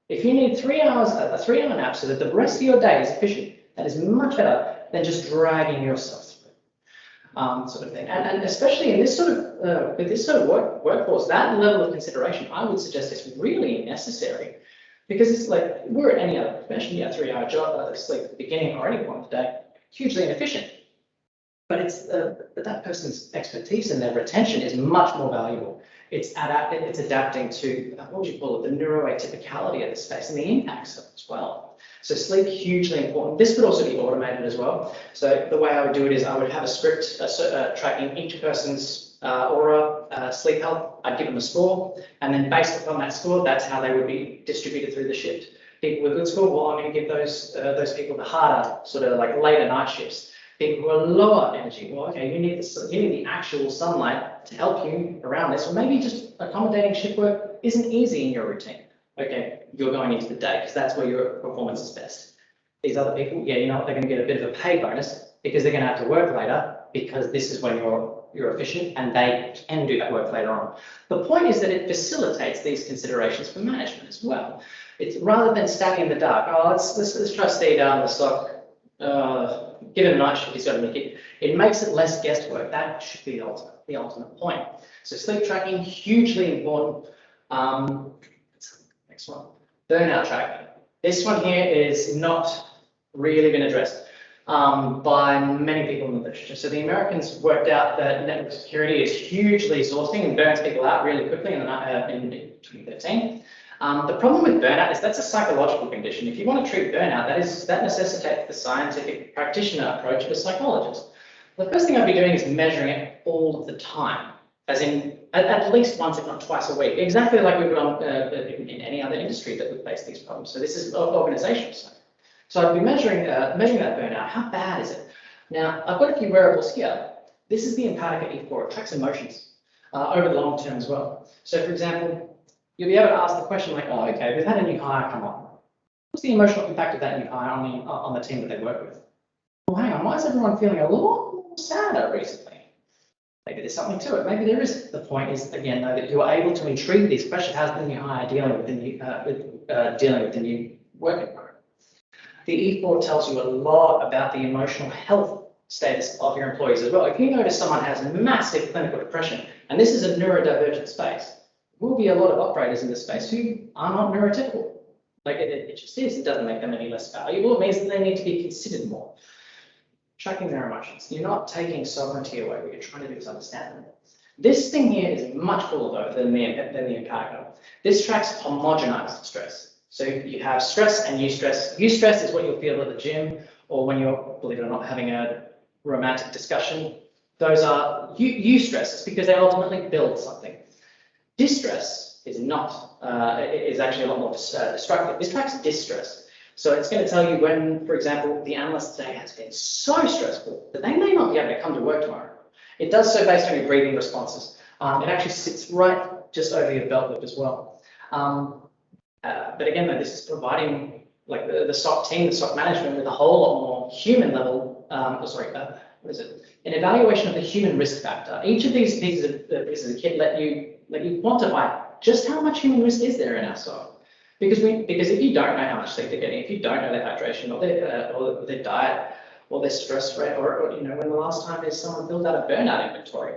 S3: If you need 3 hours, a 3-hour nap, so that the rest of your day is efficient, that is much better than just dragging yourself through, sort of thing. And especially in this sort of with this sort of workforce, that level of consideration, I would suggest, is really necessary, because it's like we're at any other profession. You have 3-hour job, sleep at the beginning or any point of the day, hugely inefficient. But it's that person's expertise and their retention is much more valuable. It's adapting to, what would you call it, the neuroatypicality of the space and the impacts of it as well. So sleep, hugely important. This could also be automated as well. So the way I would do it is I would have a script tracking each person's aura, sleep health. I'd give them a score, and then based upon that score, that's how they would be distributed through the shift. People with good score, well, I'm going to give those people the harder, sort of like later night shifts. People who are lower energy, well, okay, you need the actual sunlight to help you around this, or maybe just accommodating shift work isn't easy in your routine. Okay, you're going into the day because that's where your performance is best. These other people, yeah, you know what, they're going to get a bit of a pay bonus because they're going to have to work later, because this is when you're efficient and they can do that work later on. The point is that it facilitates these considerations for management as well. It's rather than standing in the dark, oh, let's try to stay down the stock. Give him a night shift, he's got a new kid. It makes it less guesswork. That should be the ultimate point. So sleep tracking, hugely important. Next one, burnout tracking. This one here is not really been addressed by many people in the literature. So the Americans worked out that network security is hugely exhausting and burns people out really quickly in 2013. The problem with burnout is that's a psychological condition. If you want to treat burnout, that necessitates the scientific practitioner approach of a psychologist. The first thing I'd be doing is measuring it all of the time, as in at least once, if not twice a week, exactly like we would in any other industry that would face these problems. So this is organizational side. So I'd be measuring that burnout. How bad is it? Now, I've got a few wearables here. This is the empathic E4. It tracks emotions over the long term as well. So for example, you'll be able to ask the question like, oh, okay, we've had a new hire come on. What's the emotional impact of that new hire on the team that they work with? Well, hang on, why is everyone feeling a little sadder recently? Maybe there's something to it. Maybe there isn't. The point is, again, though, that you're able to intrigue these questions. How's the new hire dealing with the new work environment? The E4 tells you a lot about the emotional health status of your employees as well. If you notice someone has massive clinical depression, and this is a neurodivergent space, will be a lot of operators in this space who are not neurotypical. Like it just is. It doesn't make them any less valuable. It means that they need to be considered more. Tracking their emotions. You're not taking sovereignty away. What you're trying to do is understand them. This thing here is much cooler though than the empathic. This tracks homogenized stress. So you have stress and eustress. Eustress is what you'll feel at the gym, or when you're, believe it or not, having a romantic discussion. Those are eustresses because they ultimately build something. Distress is not, is actually a lot more destructive. This tracks distress. So it's going to tell you when, for example, the analyst today has been so stressful that they may not be able to come to work tomorrow. It does so based on your breathing responses. It actually sits right just over your belt loop as well. But again, though, this is providing like the SOC team, the SOC management with a whole lot more human level, an evaluation of the human risk factor. Each of these pieces of kit let you quantify just how much human risk is there in our SOC. Because if you don't know how much sleep they're getting, if you don't know their hydration or their diet or their stress rate, or you know when the last time is someone filled out a burnout inventory,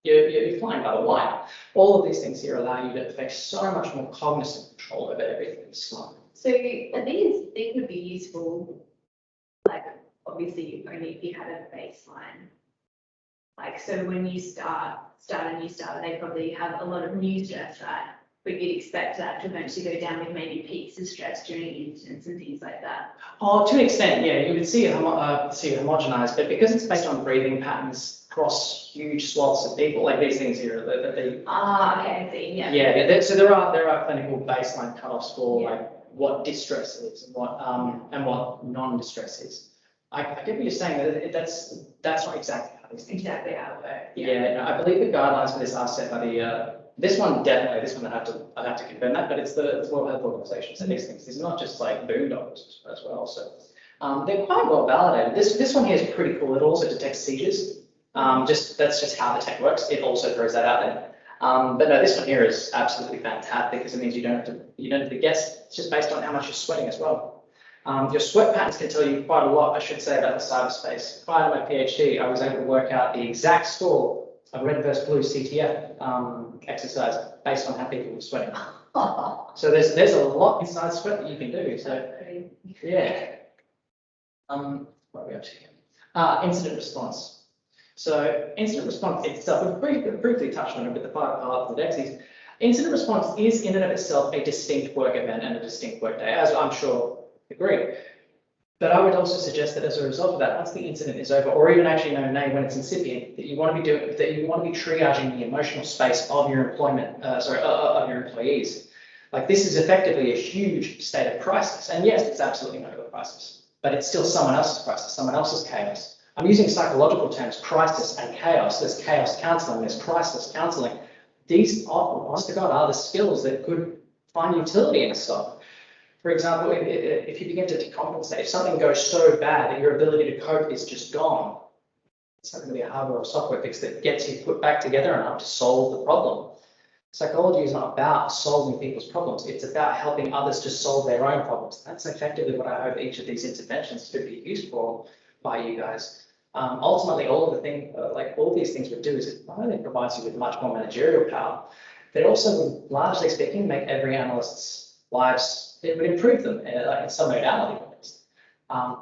S3: you're flying by the wire. All of these things here allow you to take so much more cognizant control over everything. So
S4: I think it would be useful, like obviously only if you had a baseline. Like so when you start a new starter, they probably have a lot of new stress, right? But you'd expect that to eventually go down with maybe peaks of stress during incidents and things like that.
S3: Oh, to an extent, yeah, you would see it homogenized, but because it's based on breathing patterns across huge swaths of people, like these things here, that they.
S4: Okay, I see, yeah.
S3: So there are clinical baseline cutoffs for
S4: Yeah.
S3: like what distress is and what non-distress is. I get what you're saying, that that's not exactly how these things.
S4: Exactly how it works.
S3: Yeah, no, I believe the guidelines for this are set by the, this one I'd have to confirm that, but it's the World Health Organization, so these things, these are not just like boondoggles as well, so. They're quite well validated. This one here is pretty cool, it also detects seizures. That's just how the tech works, it also throws that out there. But no, this one here is absolutely fantastic because it means you don't have to guess, it's just based on how much you're sweating as well. Your sweat patterns can tell you quite a lot, I should say, about the cyberspace. Prior to my PhD, I was able to work out the exact score of red versus blue CTF exercise based on how people were sweating. So there's a lot inside sweat that you can do. So yeah. What are we up to here? Incident response. So incident response itself, we've briefly touched on it with the 5 parts of the DEXIs. Incident response is in and of itself a distinct work event and a distinct work day, as I'm sure you agree. But I would also suggest that as a result of that, once the incident is over, or even actually when it's incipient, that you want to be triaging the emotional space of your of your employees. Like this is effectively a huge state of crisis, and yes, it's absolutely not a crisis, but it's still someone else's crisis, someone else's chaos. I'm using psychological terms, crisis and chaos. There's chaos counselling, there's crisis counselling. These, honest to God, are the skills that could find utility in a SOC. For example, if you begin to decompensate, if something goes so bad that your ability to cope is just gone, it's not going to be a hardware or software fix that gets you put back together enough to solve the problem. Psychology is not about solving people's problems. It's about helping others to solve their own problems. That's effectively what I hope each of these interventions could be used for by you guys. Ultimately, all these things would do is it not only provides you with much more managerial power, but also would, largely speaking, make every analyst's lives, it would improve them in some modality, at least,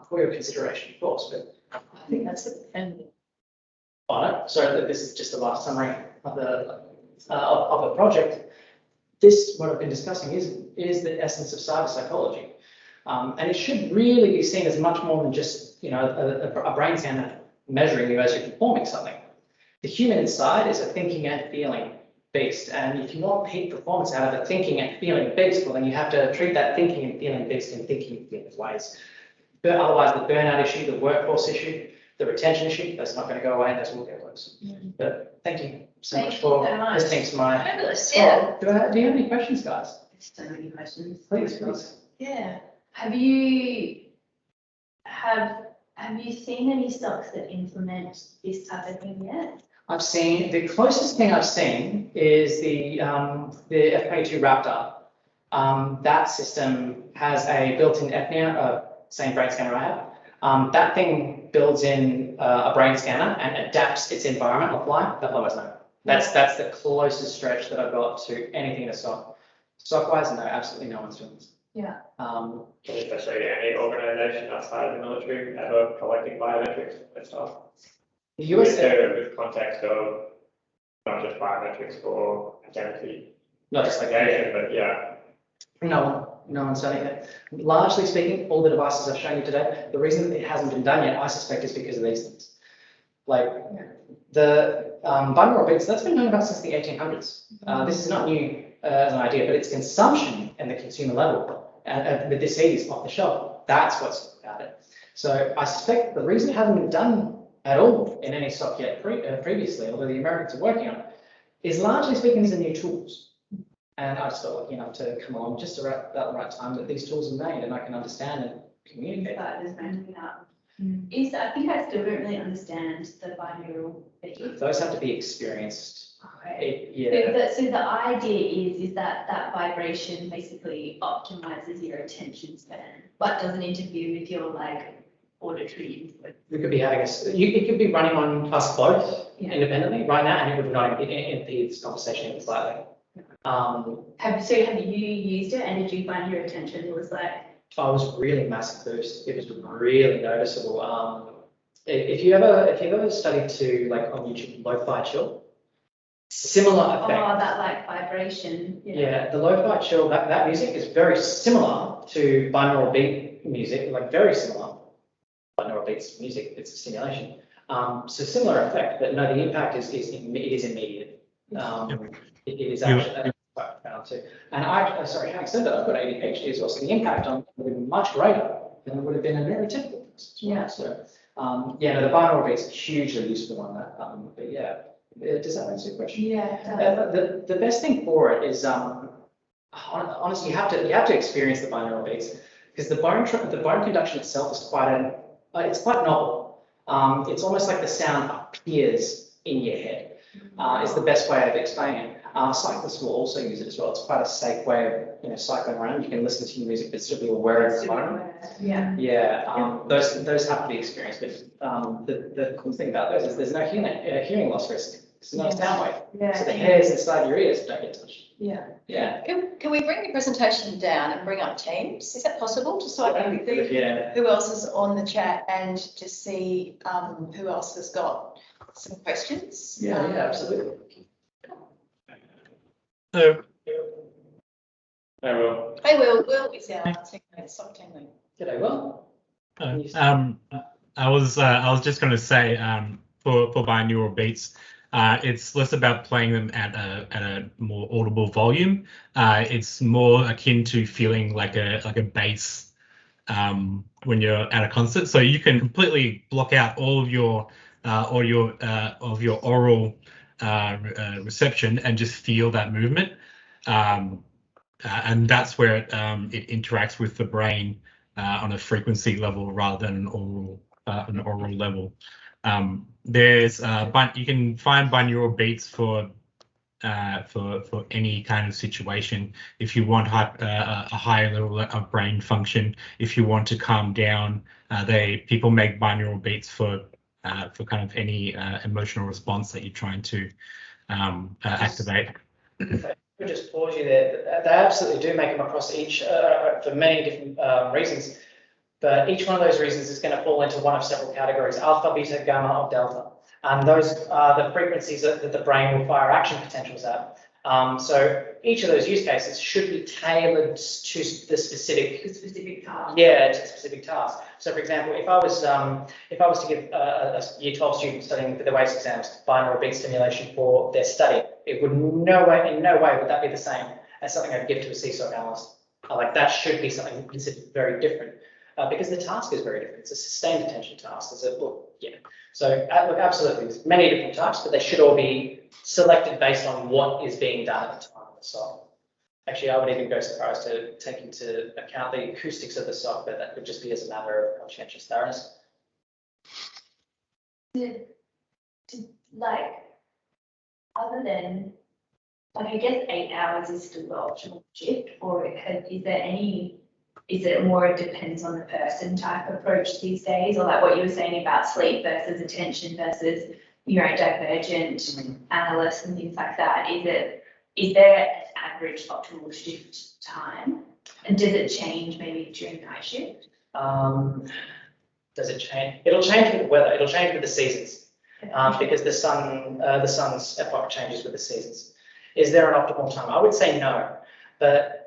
S3: for your consideration, of course. But
S1: I think that's the end.
S3: on it. So this is just a last summary of the project. This, what I've been discussing, is the essence of cyber psychology, and it should really be seen as much more than just a brain scanner measuring you as you're performing something. The human inside is a thinking and feeling beast, and if you want peak performance out of a thinking and feeling beast, well then you have to treat that thinking and feeling beast in thinking and feeling ways. But otherwise, the burnout issue, the workforce issue, the retention issue, that's not going to go away, and those will get worse. But thank you so much for listening to my.
S1: Fabulous. Yeah.
S3: Do you have any questions, guys?
S4: So many questions.
S3: Please.
S1: Yeah.
S4: Have you seen any stocks that implement this type of thing yet?
S3: I've seen, the closest thing I've seen is the F22 Raptor. That system has a built-in FNIA, same brain scanner I have. That thing builds in a brain scanner and adapts its environment offline. That lowers no. That's the closest stretch that I've got to anything in a SOC. SOC-wise, no, absolutely no one's doing this.
S1: Yeah.
S2: Especially any organization outside of the military ever collecting biometrics and stuff.
S3: The US,
S2: with context of not just biometrics for identity,
S3: not just like
S2: identification, but yeah.
S3: no one's done it yet. Largely speaking, all the devices I've shown you today, the reason that it hasn't been done yet, I suspect, is because of these things. Like the binaural beats, that's been known about since the 1800s. This is not new as an idea, but its consumption and the consumer level with this is off the shelf. That's what's about it. So I suspect the reason it hasn't been done at all in any SOC yet previously, although the Americans are working on it, is largely speaking these are new tools. And I just felt lucky enough to come along just about the right time that these tools are made and I can understand and communicate.
S4: That is ramping up. I think I still don't really understand the binaural beat.
S3: Those have to be experienced.
S4: Okay.
S3: Yeah.
S4: So the idea is that vibration basically optimizes your attention span, but doesn't interfere with your auditory input.
S3: We could be having it could be running on us both independently right now, and it would not impede this conversation even slightly.
S4: Have you used it, and did you find your attention was
S3: Oh, it was really massive boost. It was really noticeable. If you ever studied to on YouTube lo-fi chill, similar effect.
S4: Oh, that vibration.
S3: Yeah, the lo-fi chill, that music is very similar to binaural beat music, very similar. Binaural beats music, it's a stimulation. So similar effect, but no, the impact is immediate. It is actually quite profound too. And sorry, having said that, I've got ADHD as well, so the impact on would be much greater than it would have been a neurotypical person.
S1: Yeah.
S3: So, yeah, no, the binaural beats are hugely useful on that. But yeah, does that answer your question?
S1: Yeah.
S3: The best thing for it is, honestly, you have to experience the binaural beats, because the bone conduction itself is quite it's quite novel. It's almost like the sound appears in your head. Is the best way of explaining it. Cyclists will also use it as well. It's quite a safe way of cycling around. You can listen to your music, but still be aware of the environment.
S1: Yeah.
S3: Yeah, those have to be experienced. But the cool thing about those is there's no hearing loss risk. It's not a sound wave.
S1: Yeah.
S3: So the hairs inside your ears don't get touched.
S1: Yeah.
S3: Yeah.
S1: Can we bring the presentation down and bring up Teams? Is that possible? Just so I can see
S3: Yeah.
S1: who else is on the chat and just see who else has got some questions.
S3: Yeah, absolutely.
S5: So,
S2: I will.
S1: Hey, Will is our SOC team lead.
S3: G'day, Will.
S6: I was just going to say for binaural beats, it's less about playing them at a more audible volume. It's more akin to feeling like a bass when you're at a concert. So you can completely block out all of your oral reception and just feel that movement. And that's where it interacts with the brain on a frequency level rather than an oral level. You can find binaural beats for any kind of situation. If you want a higher level of brain function, if you want to calm down, people make binaural beats for kind of any emotional response that you're trying to activate.
S3: I'll just pause you there. They absolutely do make them across each for many different reasons, but each one of those reasons is going to fall into one of several categories: alpha, beta, gamma, or delta. And those are the frequencies that the brain will fire action potentials at. So each of those use cases should be tailored to the specific task. Yeah, to specific task. So, for example, if I was to give a Year 12 student studying for the WACE exams binaural beat stimulation for their study, it would in no way would that be the same as something I'd give to a CSOC analyst. Like that should be something considered very different because the task is very different. It's a sustained attention task. So look, absolutely, there's many different types, but they should all be selected based on what is being done at the time of the SOC. Actually, I would even go so far as to take into account the acoustics of the SOC, but that would just be as a matter of conscientious thoroughness.
S4: Other than, I guess 8 hours is still the optimal shift, or is it more it depends on the person type approach these days, or like what you were saying about sleep versus attention versus neurodivergent analysts and things like that? Is there an average optimal shift time, and does it change maybe during night shift?
S3: Does it change? It'll change with the weather. It'll change with the seasons, because the sun's epoch changes with the seasons. Is there an optimal time? I would say no, but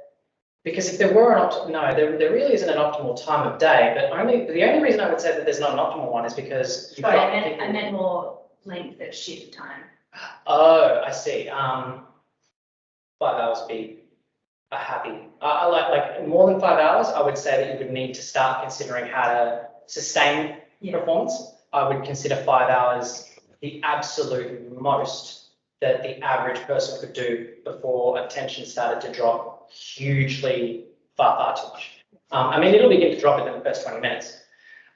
S3: because if there were there really isn't an optimal time of day. But the only reason I would say that there's not an optimal one is because
S4: I meant more length of shift time.
S3: Oh, I see. 5 hours would be a happy. I like more than 5 hours. I would say that you would need to start considering how to sustain performance. I would consider 5 hours the absolute most that the average person could do before attention started to drop hugely far too much. I mean, it'll begin to drop within the first 20 minutes.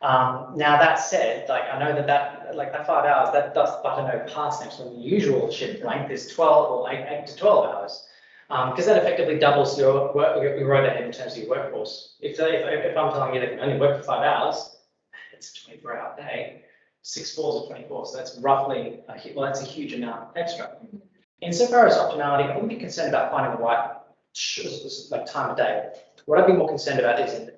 S3: Now that said, like I know that 5 hours, that does butter no parsnips when the usual shift length is 12 or 8 to 12 hours. Because that effectively doubles your overhead in terms of your workforce. If I'm telling you that you can only work for 5 hours, it's a 24-hour day. 6 4s are 24, so that's roughly that's a huge amount extra. Insofar as optimality, I wouldn't be concerned about finding the right time of day. What I'd be more concerned about is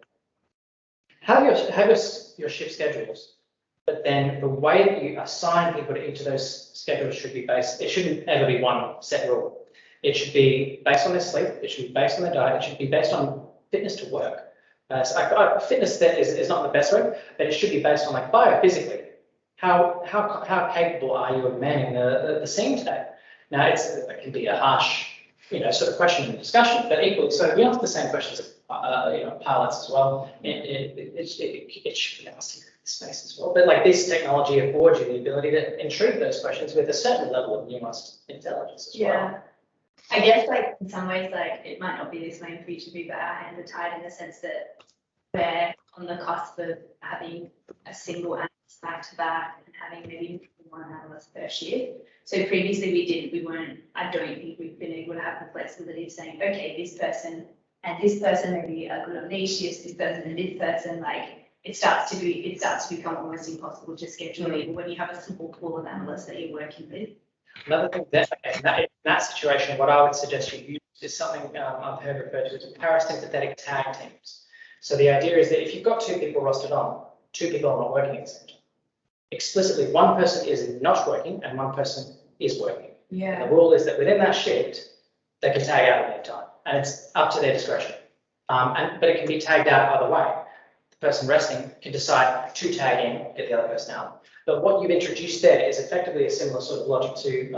S3: have your shift schedules, but then the way that you assign people to each of those schedules should be based. It shouldn't ever be one set rule. It should be based on their sleep. It should be based on their diet. It should be based on fitness to work. Fitness is not the best way, but it should be based on like biophysically. how capable are you of manning the scene today? Now, it can be a harsh, sort of question and discussion, but equally, so we ask the same questions of, pilots as well. It should be asked in this space as well. But like this technology affords you the ability to intrude those questions with a certain level of nuanced intelligence as well.
S4: Yeah. I guess like in some ways, like it might not be this way in future, but our hands are tied in the sense that we're on the cusp of having a single analyst back to back and having maybe one analyst per shift. So previously we weren't, I don't think we've been able to have the flexibility of saying, okay, this person and this person maybe are good on these shifts, this person and this person, like it starts to become almost impossible to schedule even when you have a simple pool of analysts that you're working with.
S3: Another thing in that situation, what I would suggest you use is something I've heard referred to as parasympathetic tag teams. So the idea is that if you've got two people rostered on, two people are not working at the same time. Explicitly, one person is not working and one person is working.
S4: Yeah.
S3: And the rule is that within that shift, they can tag out at any time, and it's up to their discretion. But it can be tagged out either way. The person resting can decide to tag in, get the other person out. But what you've introduced there is effectively a similar sort of logic to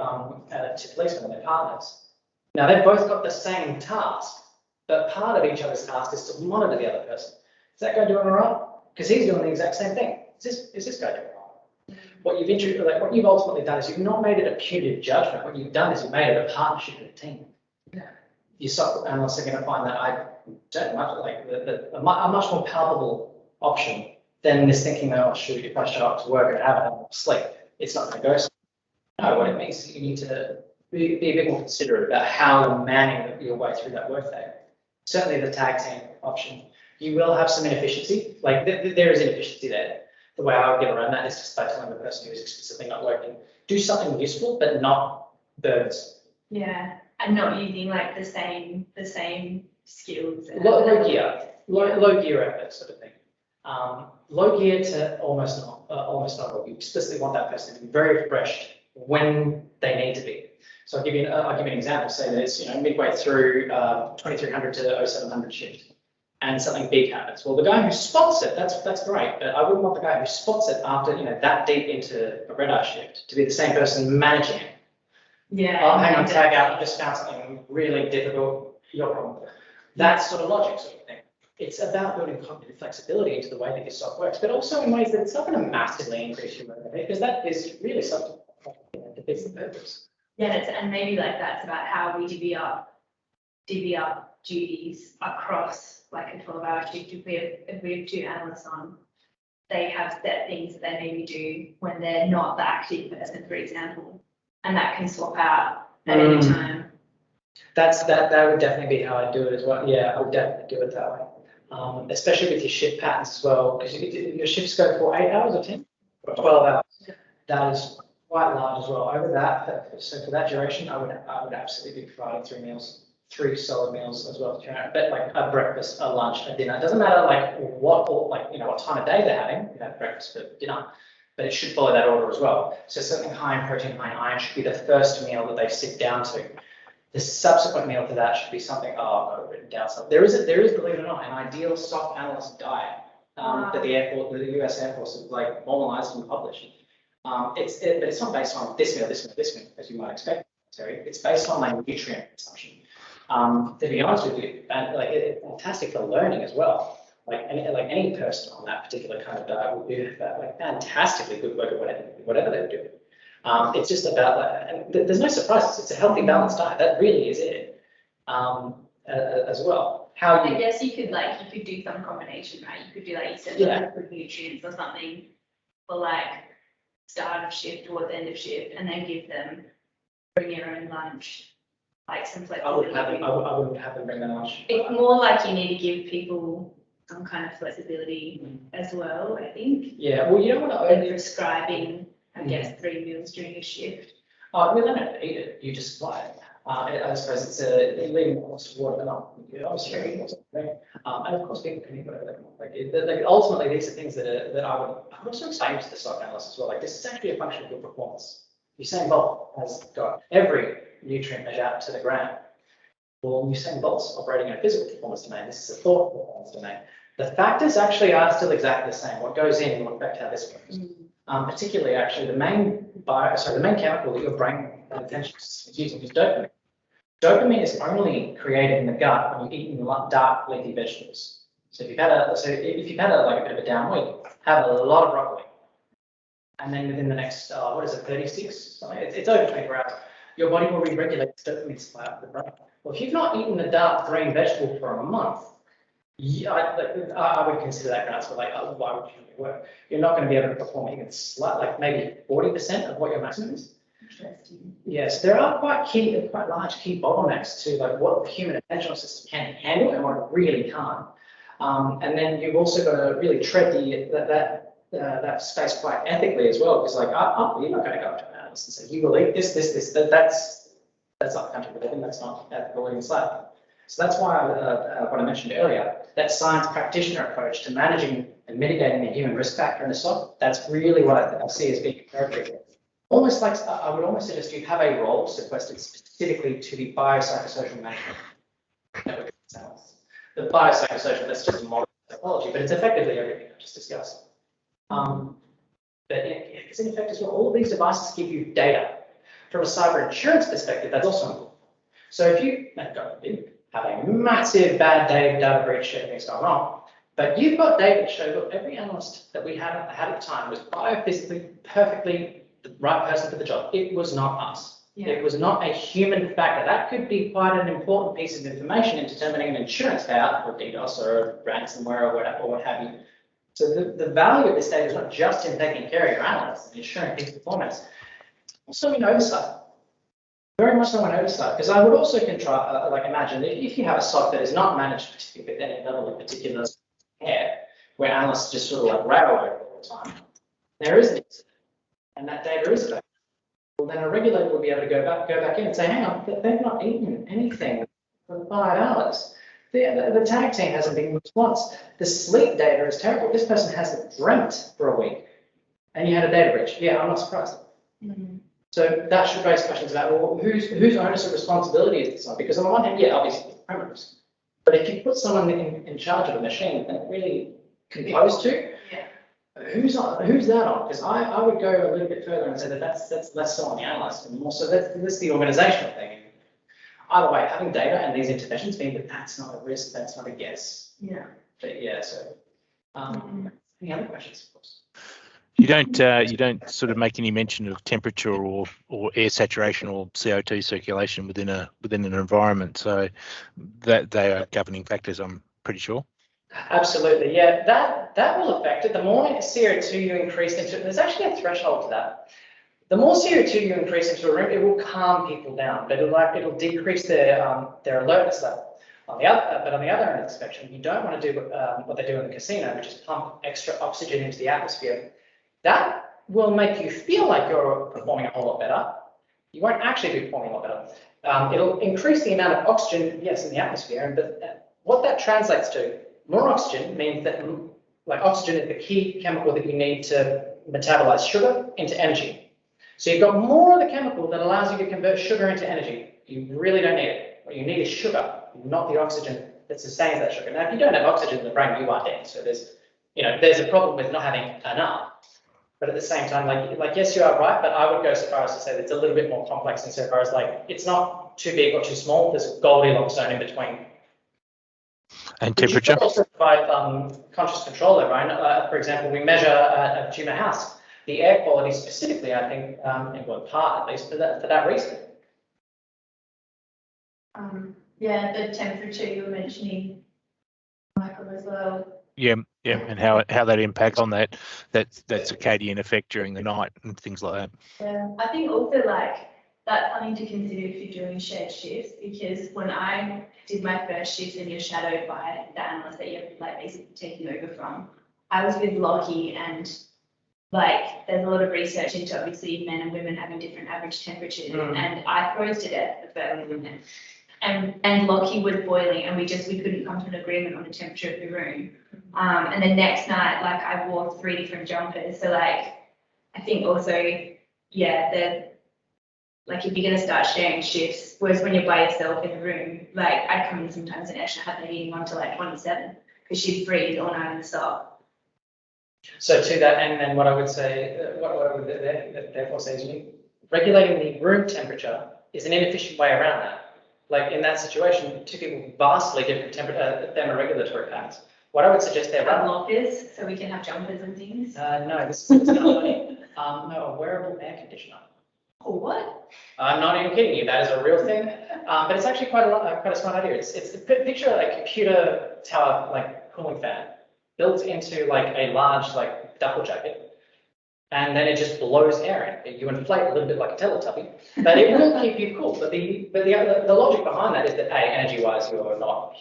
S3: policemen and their partners. Now they've both got the same task, but part of each other's task is to monitor the other person. Is that guy doing all right? Because he's doing the exact same thing. Is this guy doing all right? What you've ultimately done is you've not made it a punitive judgment. What you've done is you've made it a partnership with a team.
S4: Yeah.
S3: Your SOC analysts are going to find that I don't much like a much more palpable option than this thinking, oh shoot, if I show up to work and have a sleep, it's not going to go. No, what it means is you need to be a bit more considerate about how you're manning your way through that workday. Certainly the tag team option, you will have some inefficiency. Like there is inefficiency there. The way I would get around that is just by telling the person who is explicitly not working, do something useful, but not birds.
S4: Yeah, and not using like the same skills.
S3: Low gear effort sort of thing. Low gear to almost not. You explicitly want that person to be very refreshed when they need to be. So I'll give you an example. Say that it's midway through 2300 to 0700 shift, and something big happens. Well, the guy who spots it, that's great, but I wouldn't want the guy who spots it after that deep into a red eye shift to be the same person managing it.
S4: Yeah.
S3: Oh, hang on, tag out. I just found something really difficult. Your problem. That sort of logic, sort of thing. It's about building cognitive flexibility into the way that your SOC works, but also in ways that it's not going to massively increase your motivation, because that is really something that defeats the purpose.
S4: Yeah, and maybe like that's about how we divvy up duties across like a 12-hour shift. If we have two analysts on, they have set things that they maybe do when they're not the active person, for example, and that can swap out at any time.
S3: That would definitely be how I do it as well. Yeah, I would definitely do it that way. Especially with your shift patterns as well, because your shifts go for 8 hours or 10 or 12 hours. That is quite large as well. Over that, so for that duration, I would absolutely be providing 3 solid meals as well. But like a breakfast, a lunch, a dinner. It doesn't matter like what time of day they're having, breakfast or dinner, but it should follow that order as well. So something high in protein, high in iron should be the first meal that they sit down to. The subsequent meal to that should be something, I've got it written down. So there is, believe it or not, an ideal SOC analyst diet that the US Air Force has like formalized and published. But it's not based on this meal, as you might expect. It's based on like nutrient consumption. To be honest with you, and like it's fantastic for learning as well. Like any person on that particular kind of diet would do like fantastically good work at whatever they're doing. It's just about that, and there's no surprises. It's a healthy, balanced diet. That really is it, as well.
S4: I guess you could do some combination, right? You could do like you said, liquid nutrients or something for like start of shift towards end of shift, and then give them bring your own lunch, like some flexibility.
S3: I wouldn't have them bring their lunch.
S4: It's more like you need to give people some kind of flexibility as well, I think.
S3: Yeah, well, you don't want to
S4: only prescribing, I guess, 3 meals during a shift.
S3: Oh, we don't have to eat it. You just supply it. I suppose it's leaving lots of water, not obviously eating lots of things. And of course, people can eat whatever they want. Like ultimately, these are things that I would also explain to the SOC analyst as well. Like this is actually a function of your performance. Usain Bolt has got every nutrient measure out to the gram. Well, Usain Bolt's operating in a physical performance domain. This is a thought performance domain. The factors actually are still exactly the same. What goes in will affect how this works. Particularly actually the main chemical that your brain and attention system is using is dopamine. Dopamine is only created in the gut when you eat dark leafy vegetables. So if you've had like a bit of a down week, have a lot of broccoli. And then within the next, 36, something, it's over 24 hours, your body will re-regulate the dopamine supply up to the brain. Well, if you've not eaten a dark green vegetable for a month, I would consider that grounds for like, why would you work? You're not going to be able to perform even like maybe 40% of what your maximum is.
S4: Interesting.
S3: Yes, there are quite large key bottlenecks to like what the human attentional system can handle and what it really can't. And then you've also got to really tread that space quite ethically as well, because like you're not going to go up to an analyst and say you will eat this. That's not the country we live in. That's not ethical in Slack. So that's why what I mentioned earlier, that science practitioner approach to managing and mitigating the human risk factor in the SOC, that's really what I see as being appropriate. Almost like I would almost suggest you have a role sequestered specifically to the biopsychosocial management network itself. The biopsychosocial, that's just a model of psychology, but it's effectively everything I just discussed. But it's in effect as well, all of these devices give you data. From a cyber insurance perspective, that's also important. So if you have a massive bad data breach, everything's gone wrong, but you've got data to show, look, every analyst that we had at the time was biophysically perfectly the right person for the job. It was not us. Yeah. It was not a human factor. That could be quite an important piece of information in determining an insurance payout or DDoS or ransomware or what have you. So the value of this data is not just in taking care of your analysts and ensuring peak performance, also in oversight. Very much so in oversight, because I would also imagine that if you have a SOC that is not managed particularly at any level of particular care, where analysts just sort of like rattle over all the time, there is an incident, and that data is available. Well, then a regulator will be able to go back in and say, hang on, they've not eaten anything for 5 hours. The tag team hasn't been response. The sleep data is terrible. This person hasn't dreamt for a week, and you had a data breach. Yeah, I'm not surprised. Mm-hmm. So that should raise questions about, well, whose onus of responsibility is this on? Because on the one hand, yeah, obviously it's primitives. But if you put someone in charge of a machine that really composed to, yeah, who's that on? Because I would go a little bit further and say that's less so on the analyst and more so that's the organizational thing. Either way, having data and these interventions mean that that's not a risk, that's not a guess. Yeah. But yeah, so any other questions, of course?
S5: You don't sort of make any mention of temperature or air saturation or CO2 circulation within an environment, so that they are governing factors, I'm pretty sure.
S3: Absolutely, yeah, that will affect it. The more CO2 you increase into it, there's actually a threshold to that. The more CO2 you increase into a room, it will calm people down, but it'll decrease their alertness level. On the other end of the spectrum, you don't want to do what they do in the casino, which is pump extra oxygen into the atmosphere. That will make you feel like you're performing a whole lot better. You won't actually be performing a lot better. It'll increase the amount of oxygen, yes, in the atmosphere, but what that translates to, more oxygen means that like oxygen is the key chemical that you need to metabolize sugar into energy. So you've got more of the chemical that allows you to convert sugar into energy. You really don't need it. What you need is sugar, not the oxygen that sustains that sugar. Now, if you don't have oxygen in the brain, you are dead. So there's a problem with not having enough. But at the same time, like yes, you are right, but I would go so far as to say that it's a little bit more complex insofar as like it's not too big or too small. There's a Goldilocks zone in between.
S5: And temperature.
S3: You should also provide conscious control there, Ryan. For example, we measure a tumour house. The air quality specifically, I think, in one part at least, for that reason.
S4: Yeah, the temperature you were mentioning, Michael, as well.
S5: Yeah, and how that impacts on that circadian effect during the night and things like that.
S4: Yeah, I think also like that's something to consider if you're doing shared shifts, because when I did my first shift and you're shadowed by the analyst that you're like basically taking over from, I was with Lockie, and like there's a lot of research into obviously men and women having different average temperatures, and I froze to death the first minute. And Lockie was boiling, and we couldn't come to an agreement on the temperature of the room. And the next night, like I wore 3 different jumpers. So like, I think also, yeah, like if you're gonna start sharing shifts, whereas when you're by yourself in the room, like I'd come in sometimes and actually have the heating on to like 27 because she'd freeze all night in the SOC.
S3: So to that, and then what I would say, what I would therefore say is regulating the room temperature is an inefficient way around that. Like in that situation, two people with vastly different thermoregulatory patterns. What I would suggest there,
S4: Have lockers, so we can have jumpers and things.
S3: no, this is no, a wearable air conditioner.
S4: Oh, what?
S3: I'm not even kidding you. That is a real thing, but it's actually quite a smart idea. It's picture a computer tower like cooling fan built into like a large like duffel jacket, and then it just blows air in. You inflate a little bit like a Teletubby, but it will keep you cool. But the logic behind that is that energy-wise, you're not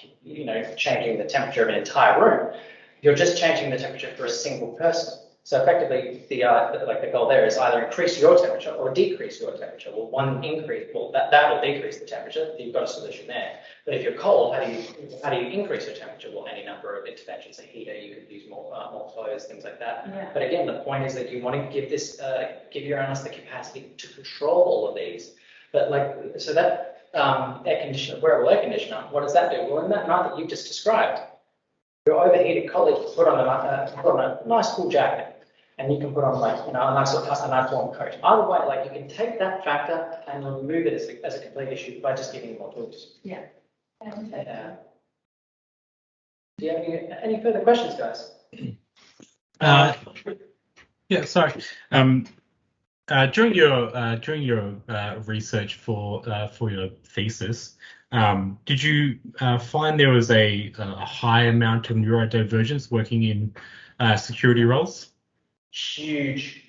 S3: changing the temperature of an entire room. You're just changing the temperature for a single person. So effectively, the goal there is either increase your temperature or decrease your temperature. Well, one increase, well, that will decrease the temperature. You've got a solution there. But if you're cold, how do you increase your temperature? Well, any number of interventions, a heater, you could use more clothes, things like that.
S4: Yeah.
S3: But again, the point is that you want to give your analysts the capacity to control all of these. But so that wearable air conditioner, what does that do? Well, in that night that you've just described, your overheated colleague put on a nice cool jacket, and you can put on a nice warm coat. Either way, you can take that factor and remove it as a complete issue by just giving more tools.
S4: Yeah.
S3: Do you have any further questions, guys?
S6: Yeah, sorry. During your research for your thesis, did you find there was a high amount of neurodivergence working in security roles?
S3: Huge.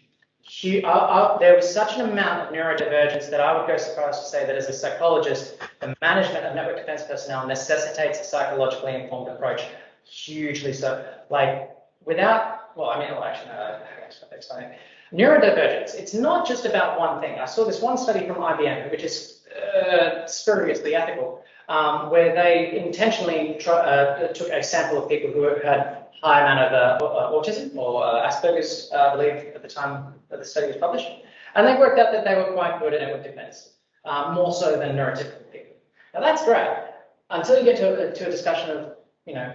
S3: There was such an amount of neurodivergence that I would go so far as to say that as a psychologist, the management of network defense personnel necessitates a psychologically informed approach. Hugely so. Explain it. Neurodivergence, it's not just about one thing. I saw this one study from IBM, which is spuriously ethical, where they intentionally took a sample of people who had high amount of autism or Asperger's, I believe, at the time that the study was published. And they worked out that they were quite good at network defense, more so than neurotypical people. Now that's great, until you get to a discussion of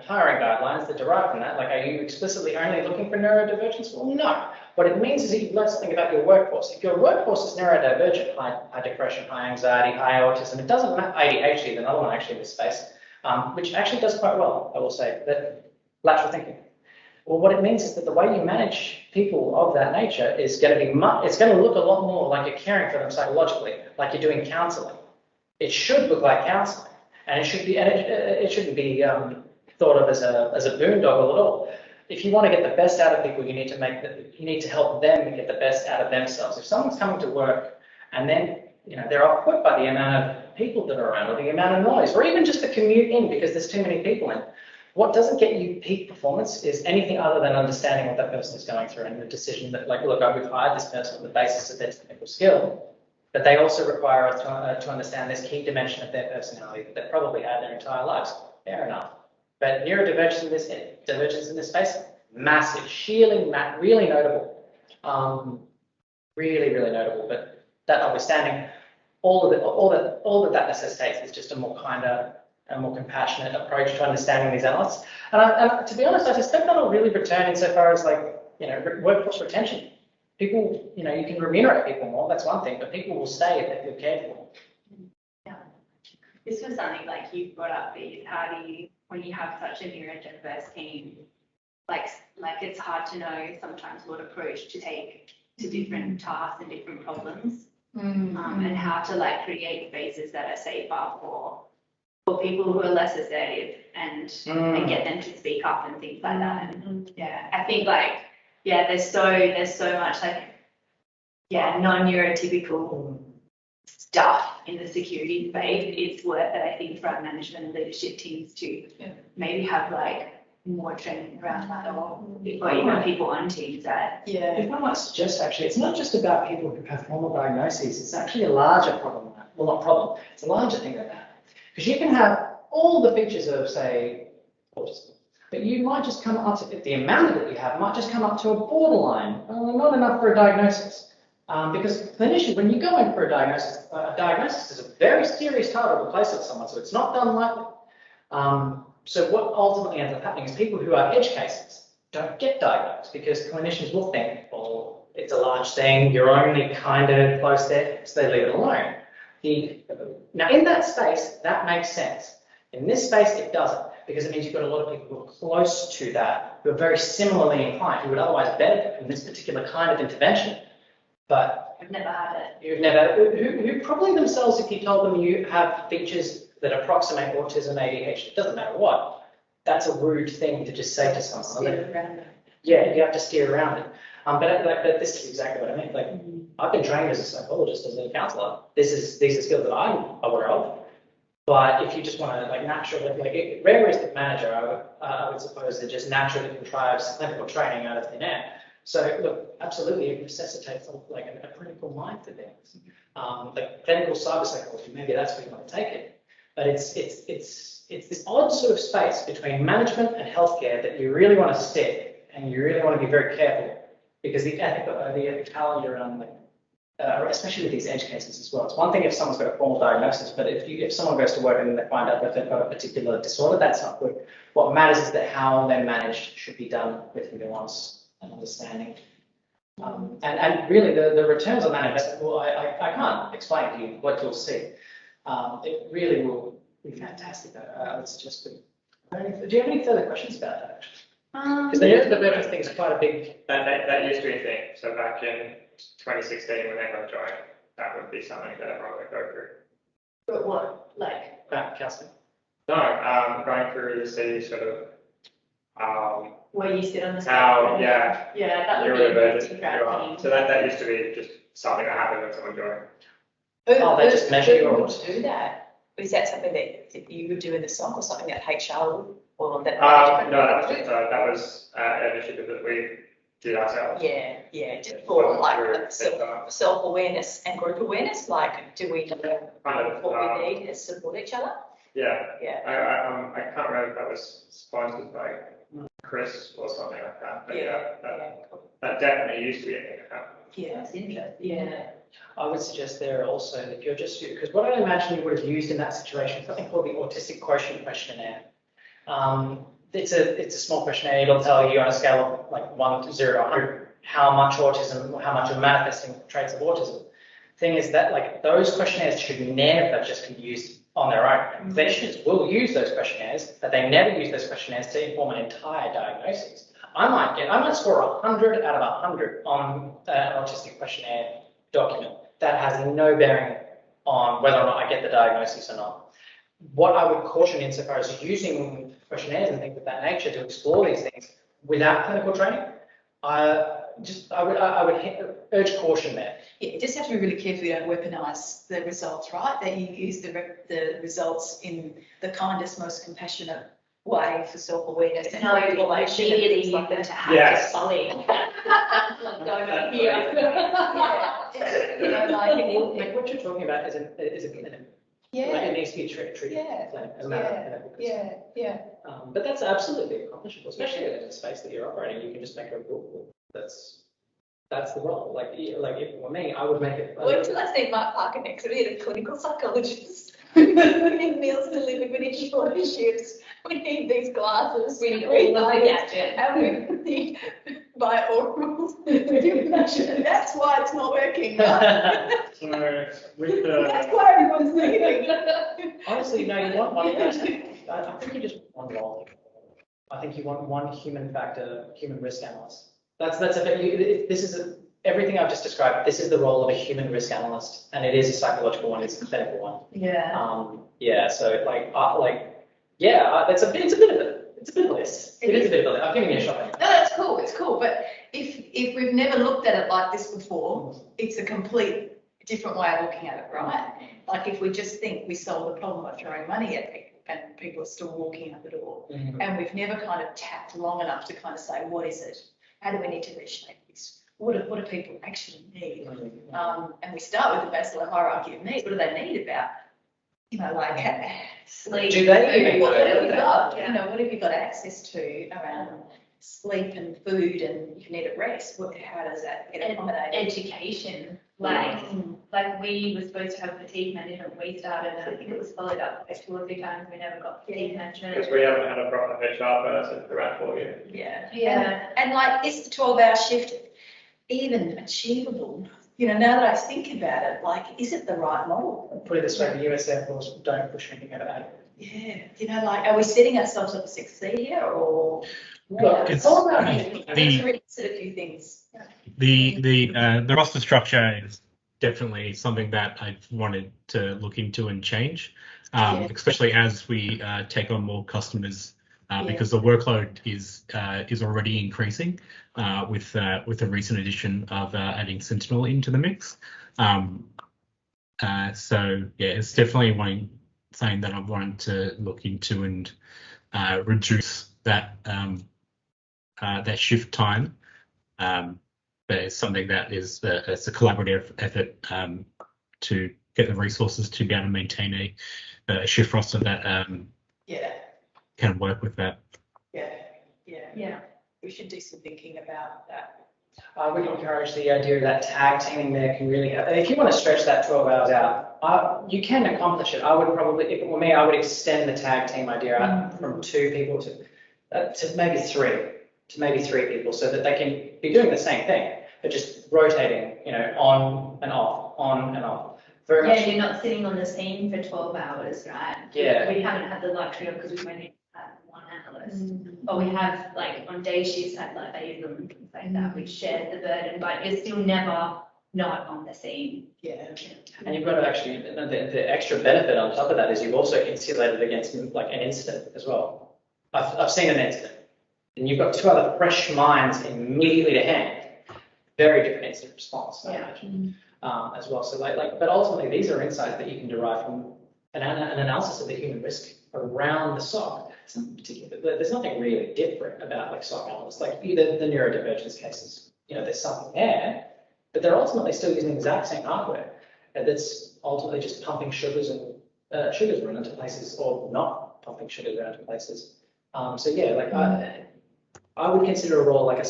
S3: hiring guidelines that derive from that. Like, are you explicitly only looking for neurodivergence? Well, no. What it means is that you've learned something about your workforce. If your workforce is neurodivergent, high depression, high anxiety, high autism, it doesn't matter. ADHD is another one actually in this space, which actually does quite well, I will say, that lateral thinking. Well, what it means is that the way you manage people of that nature is going to be it's going to look a lot more like you're caring for them psychologically, like you're doing counseling. It should look like counseling, and it should be, and it shouldn't be thought of as a boondoggle at all. If you want to get the best out of people, you need to help them get the best out of themselves. If someone's coming to work and then they're off put by the amount of people that are around, or the amount of noise, or even just the commute in because there's too many people in, what doesn't get you peak performance is anything other than understanding what that person is going through and the decision that, look, we've hired this person on the basis of their technical skill, but they also require us to understand this key dimension of their personality that they've probably had their entire lives. Fair enough. But neurodivergence in this space, massive, really notable, really notable. But that notwithstanding, all that necessitates is just a more kinder and more compassionate approach to understanding these analysts. And to be honest, I suspect that'll really return insofar as workforce retention. People, you can remunerate people more. That's one thing, but people will stay if they feel cared for.
S4: Yeah, this was something you brought up. How do you, when you have such a neurodiverse team, it's hard to know sometimes what approach to take to different tasks and different problems, and how to create spaces that are safer for people who are less assertive and get them to speak up and things like that. And I think there's so much non-neurotypical stuff in the security space. It's worth it, I think, for our management and leadership teams to maybe have more training around that, or even people on teams that.
S3: If I might suggest, actually, it's not just about people who have formal diagnoses. It's actually a larger problem. Well, not problem. It's a larger thing than that. Because you can have all the features of, say, autism, but you might just come up to, the amount that you have might just come up to a borderline, not enough for a diagnosis. Because clinicians, when you go in for a diagnosis is a very serious title to place on someone, so it's not done lightly. So what ultimately ends up happening is people who are edge cases, don't get diagnosed because clinicians will think, well, it's a large thing, you're only kind of close there, so they leave it alone. Now, in that space, that makes sense. In this space, it doesn't, because it means you've got a lot of people who are close to that, who are very similarly inclined, who would otherwise benefit from this particular kind of intervention. But
S4: I've never had it.
S3: you've never, who probably themselves, if you told them you have features that approximate autism, ADHD, it doesn't matter what, that's a rude thing to just say to someone. Yeah, you have to steer around it. But this is exactly what I mean. Like, I've been trained as a psychologist, as a counsellor. These are skills that I'm aware of. But if you just want to, like, naturally, like, rare risk manager, I would suppose that just naturally contrives clinical training out of thin air. So, look, absolutely, it necessitates like a critical mind for things. Like clinical cyber psychology, maybe that's where you want to take it. But it's this odd sort of space between management and healthcare that you really want to stick, and you really want to be very careful, because the ethicality around, like, especially with these edge cases as well. It's one thing if someone's got a formal diagnosis, but if someone goes to work and they find out that they've got a particular disorder, that's not good. What matters is that how they're managed should be done with nuance and understanding. And really, the returns on that investment, well, I can't explain to you what you'll see. It really will be fantastic. I would suggest that. Do you have any further questions about that, actually? Because the veterans thing is quite a big...
S2: That used to be a thing. So back in 2016, when everyone joined, that would be something that everyone would go through.
S4: But what, like?
S3: Counselling?
S2: No, going through to see sort of
S4: Where you sit on the
S2: how,
S4: scale.
S2: yeah,
S4: Yeah, that would
S2: neurodivergent
S4: be
S2: you are. So that used to be just something that happened when someone joined.
S3: They just measure your
S1: Who would do that? Is that something that you would do in the SOC, or something that HR would, or that?
S2: No, that was just an initiative that we did ourselves.
S1: Yeah, just for like self-awareness and group awareness, like, do we know what we need to support each other?
S2: Yeah.
S1: Yeah.
S2: I can't remember if that was sponsored by Chris or something like that, but that definitely used to be a thing.
S1: Yeah, it's interesting.
S4: Yeah.
S3: I would suggest there also that you're just, because what I imagine you would have used in that situation, something called the Autistic Quotient Questionnaire. It's a small questionnaire. It'll tell you on a scale of like 1 to 0 to 100 how much autism, how much of manifesting traits of autism. Thing is that, like, those questionnaires should never just be used on their own. Clinicians will use those questionnaires, but they never use those questionnaires to inform an entire diagnosis. I might score 100 out of 100 on an autistic questionnaire document that has no bearing on whether or not I get the diagnosis or not. What I would caution insofar as using questionnaires and things of that nature to explore these things without clinical training, I would urge caution there.
S1: Yeah, you just have to be really careful you don't weaponise the results, right? That you use the results in the kindest, most compassionate way for self-awareness and regulation.
S4: Immediately
S1: Like
S4: to
S1: that.
S4: have
S2: Yes.
S4: something. Going on here.
S1: You know,
S3: Like what you're talking about is a clinic. Like it needs to be treated clinic as a matter of clinical concern. But that's absolutely accomplishable, especially in a space that you're operating. You can just make a rule. That's the role. Like if it were me, I would make it.
S1: Wait till I see Mark Parker next. We need a clinical psychologist. We need meals delivered. We need shorter shifts. We need these glasses.
S4: We need all of the gadgets.
S1: And we need bioorals. That's why it's not working. Right?
S2: So with the
S1: That's why everyone's leaving.
S3: Honestly, no, you want one person. I think you just want one role. I think you want one human factor, human risk analyst. That's everything I've just described. This is the role of a human risk analyst, and it is a psychological one. It's a clinical one.
S1: Yeah.
S3: So it's a bit of a list. It is a bit of a list. I'm giving you a shot.
S1: No, that's cool. It's cool. But if we've never looked at it like this before, it's a complete different way of looking at it, right? Like if we just think we solve the problem of throwing money at people and people are still walking out the door, and we've never kind of tapped long enough to kind of say, what is it? How do we need to reshape this? What do people actually need? And we start with the Maslow hierarchy of needs. What do they need about, like sleep?
S3: Do they even
S1: What have you
S3: know
S1: got?
S4: that?
S1: What have you got access to around sleep and food, and you can need a rest? How does that get accommodated?
S4: Education. Like we were supposed to have fatigue management, we started, and I think it was followed up like 2 or 3 times, we never got fatigue management.
S2: Because we haven't had a proper HR person for around 4 years.
S1: Yeah.
S4: Yeah.
S1: And like, is the 12-hour shift even achievable? You know, now that I think about it, like, is it the right model?
S3: Put it this way, the US Air Force don't push anything out of that.
S1: Yeah, you know, like, are we setting ourselves up to succeed here, or?
S6: Look, it's
S1: all about
S6: the-
S1: Let's reconsider a few things.
S6: the roster structure is definitely something that I've wanted to look into and change, especially as we take on more customers, because the workload is already increasing with the recent addition of adding Sentinel into the mix. So yeah, it's definitely something that I've wanted to look into and reduce that that shift time. But it's something that is it's a collaborative effort to get the resources to be able to maintain a shift roster that can work with that.
S1: Yeah. We should do some thinking about that.
S3: I would encourage the idea of that tag teaming there can really help. And if you want to stretch that 12 hours out, you can accomplish it. I would probably, if it were me, I would extend the tag team idea out from 2 people to maybe 3. To maybe 3 people, so that they can be doing the same thing, but just rotating, you know, on and off, on and off. Very much.
S4: You're not sitting on the scene for 12 hours, right?
S3: Yeah.
S4: We haven't had the luxury of, because we've only had 1 analyst, but we have, like, on day shifts had like liaison and things like that, which shares the burden, but you're still never not on the scene.
S1: Yeah.
S3: And you've got to actually, the extra benefit on top of that is you've also insulated against like an incident as well. I've seen an incident. And you've got 2 other fresh minds immediately to hand. Very different instant response, I imagine, as well. So but ultimately, these are insights that you can derive from an analysis of the human risk around the SOC. There's nothing really different about like SOC analysts, like the neurodivergence cases. You know, there's something there, but they're ultimately still using the exact same hardware that's ultimately just pumping sugars around into places, or not pumping sugars around into places. So yeah, like I would consider a role like a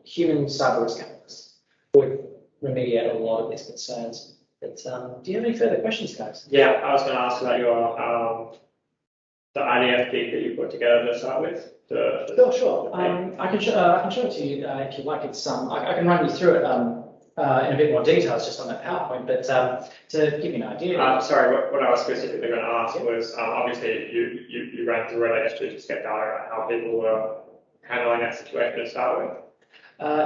S3: human cyber risk analyst would remediate a lot of these concerns. But do you have any further questions, guys?
S2: Yeah, I was going to ask about your the IDF gig that you put together to start with.
S3: Sure. I can show it to you if you like. It's I can run you through it in a bit more details just on that PowerPoint. But to give you an idea.
S2: Sorry, what I was specifically going to ask was obviously you ran through it to just get data about how people were handling that situation to start with.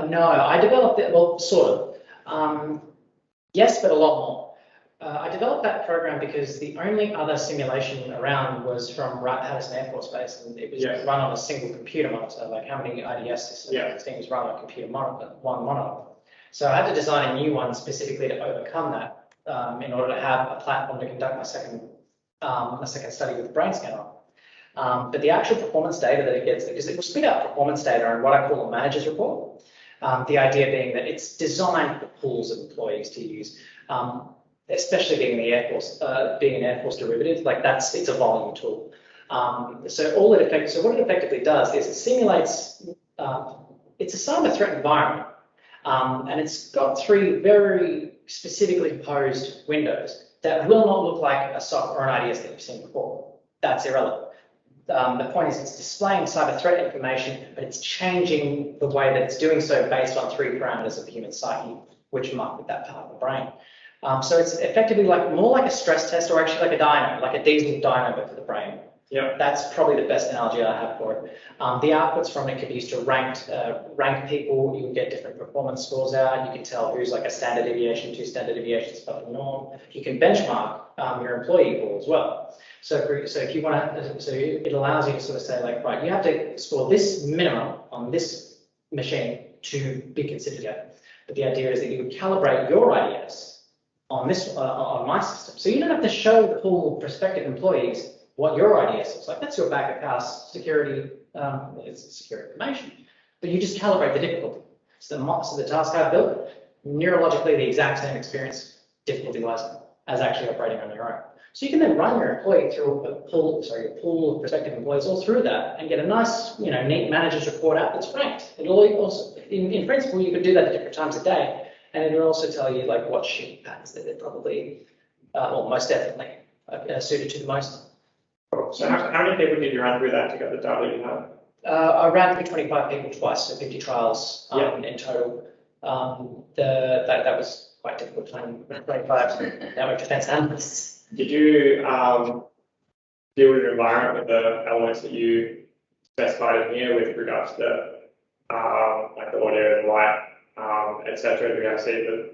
S3: No, I developed it, well, sort of. Yes, but a lot more. I developed that program because the only other simulation around was from Wright-Patterson Air Force Base, and it was run on a single computer monitor, like how many IDS systems run on a computer monitor, one monitor. So I had to design a new one specifically to overcome that in order to have a platform to conduct my second study with the brain scanner. But the actual performance data that it gets, because it will spit out performance data in what I call a manager's report. The idea being that it's designed for pools of employees to use, especially being the Air Force, being an Air Force derivative, like it's a volume tool. So what it effectively does is it simulates, it's a cyber threat environment, and it's got 3 very specifically posed windows that will not look like a SOC or an IDS that you've seen before. That's irrelevant. The point is it's displaying cyber threat information, but it's changing the way that it's doing so based on 3 parameters of the human psyche, which mark with that part of the brain. So it's effectively more like a stress test, or actually like a dyno, like a diesel dyno, but for the brain.
S2: Yeah.
S3: That's probably the best analogy I have for it. The outputs from it can be used to rank people. You can get different performance scores out. You can tell who's like a standard deviation, 2 standard deviations above the norm. You can benchmark your employee pool as well. So if you want to, so it allows you to sort of say like, right, you have to score this minimum on this machine to be considered here. But the idea is that you would calibrate your IDS on this on my system. So you don't have to show the pool of prospective employees what your IDS looks like. That's your back of house security, it's secure information. But you just calibrate the difficulty. So the task I've built, neurologically the exact same experience, difficulty-wise, as actually operating on your own. So you can then run your employee through a pool of prospective employees all through that and get a nice, neat manager's report out that's ranked. It also, in principle, you could do that at different times of day And it will also tell you like what shift patterns that they're probably, or most definitely suited to the most.
S2: So how many people did you run through that to get the data you have?
S3: I ran through 25 people twice, so 50 trials in total. That was quite difficult to find 25 network defense analysts.
S2: Did you deal with your environment with the elements that you specified in here with regards to like the audio, the light, etc.? Did you guys see the?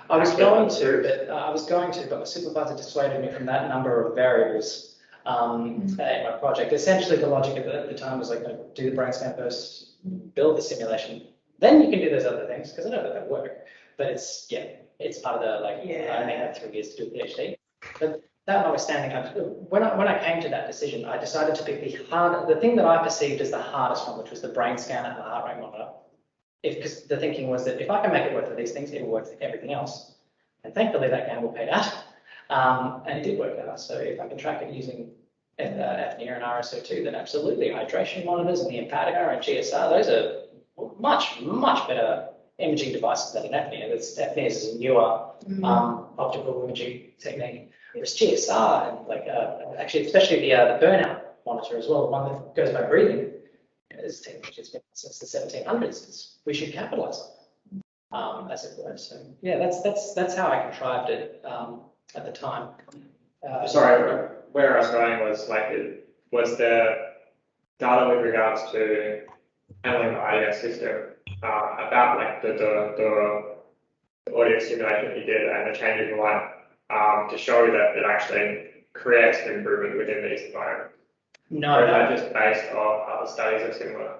S3: I was going to, but my supervisor dissuaded me from that number of variables in my project. Essentially, the logic at the time was like, do the brain scan first, build the simulation, then you can do those other things, because I know that they work. But it's part of the, I only had 3 years to do a PhD. But that notwithstanding, when I came to that decision, I decided to pick the thing that I perceived as the hardest one, which was the brain scan and the heart rate monitor. Because the thinking was that if I can make it work for these things, it will work for everything else. And thankfully that gamble paid out. And it did work out. So if I can track it using apnea and RSO2, then absolutely hydration monitors and the Empatica and GSR, those are much, much better imaging devices than an apnea. Apnea is a newer optical imaging technique. Whereas GSR and actually especially the burnout monitor as well, the one that goes by breathing, is technology that's been since the 1700s. We should capitalize on it, as it were. So yeah, that's how I contrived it at the time.
S2: Sorry, where I was going was the data with regards to handling the IDS system about like the audio stimulation you did and the changes in light to show that it actually creates an improvement within these environments.
S3: No,
S2: or is that just based off other studies that are similar?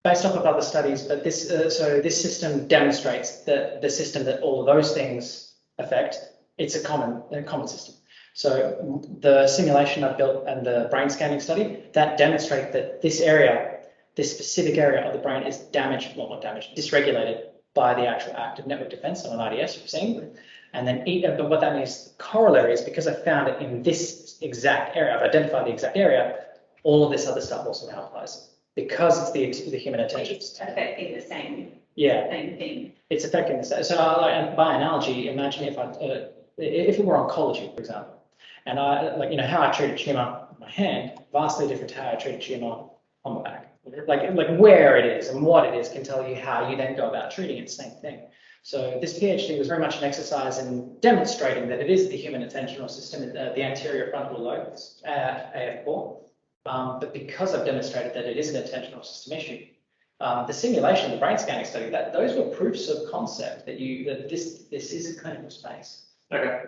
S3: Based off of other studies, but this this system demonstrates that the system that all of those things affect, it's a common system. So the simulation I've built and the brain scanning study, that demonstrate that this area, this specific area of the brain is damaged, well not damaged, dysregulated by the actual act of network defense on an IDS you've seen. And then, but what that means, corollary is because I found it in this exact area, I've identified the exact area, all of this other stuff also now applies. Because it's the human attention.
S4: It's affecting the same thing.
S3: It's affecting the same. So and by analogy, imagine if it were oncology, for example, and how I treat a tumor on my hand, vastly different to how I treat a tumor on my back. Like where it is and what it is can tell you how you then go about treating it, same thing. So this PhD was very much an exercise in demonstrating that it is the human attentional system, the anterior frontal lobe, AF4. But because I've demonstrated that it is an attentional system issue, the simulation, the brain scanning study, those were proofs of concept that this is a clinical space.
S2: Okay.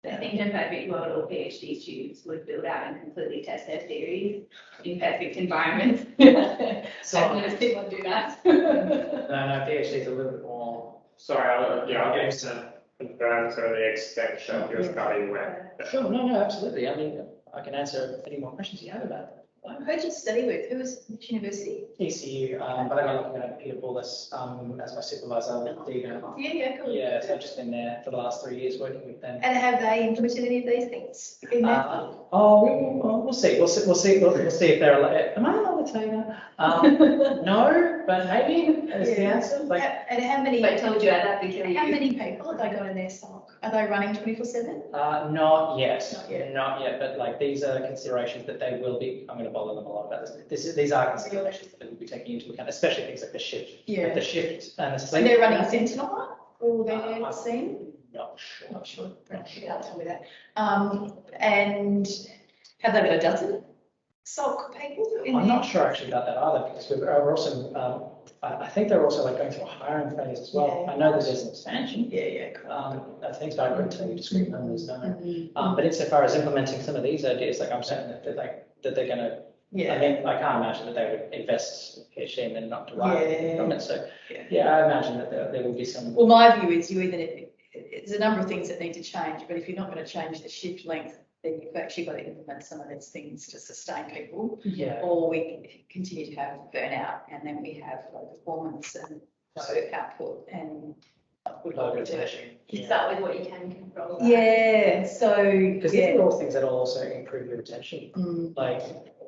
S4: I think in a perfect world, all PhD students would build out and completely test their theories in perfect environments. So I've never seen one do that.
S3: No, PhD is a little bit more.
S2: Sorry, I'm getting to confirm sort of the extent of your study where.
S3: Sure, no, absolutely. I mean, I can answer any more questions you have about it.
S1: Who did you study with? Who was which university?
S3: ECU, but I got looking at Peter Bullis as my supervisor.
S1: Yeah, cool.
S3: Yeah, so I've just been there for the last 3 years working with them.
S1: And have they implemented any of these things?
S3: We'll see. We'll see if they're allowed. Am I allowed to tell you that? No, but maybe is the answer.
S1: And how many?
S4: I told you at that beginning.
S1: How many people have they got in their SOC? Are they running 24/7?
S3: Not yet.
S1: Not yet.
S3: But these are considerations that they will be. I'm going to bother them a lot about this. These are considerations that they will be taking into account, especially things like the shift.
S1: Yeah.
S3: Like the shift and the
S1: So
S3: sleep.
S1: they're running Sentinel or their scene?
S3: Not sure.
S1: Not sure. Can't tell me that. And have they got a dozen SOC people?
S3: I'm not sure actually about that either, because we're also. I think they're also going through a hiring phase as well.
S1: Yeah.
S3: I know that there's an expansion.
S1: Yeah, cool.
S3: I think so. I couldn't tell you discrete numbers, no. But insofar as implementing some of these ideas, I'm certain that they're going to.
S1: Yeah.
S3: I mean, I can't imagine that they would invest in PhD and then not to write from it. So
S1: Yeah.
S3: I imagine that there will be some.
S1: Well, my view is there's a number of things that need to change, but if you're not going to change the shift length, then you've actually got to implement some of these things to sustain people.
S3: Yeah.
S1: Or we continue to have burnout, and then we have low performance and low output and
S3: Low retention.
S4: You start with what you can control.
S1: yeah. So
S3: Because these are all things that will also improve your retention. Like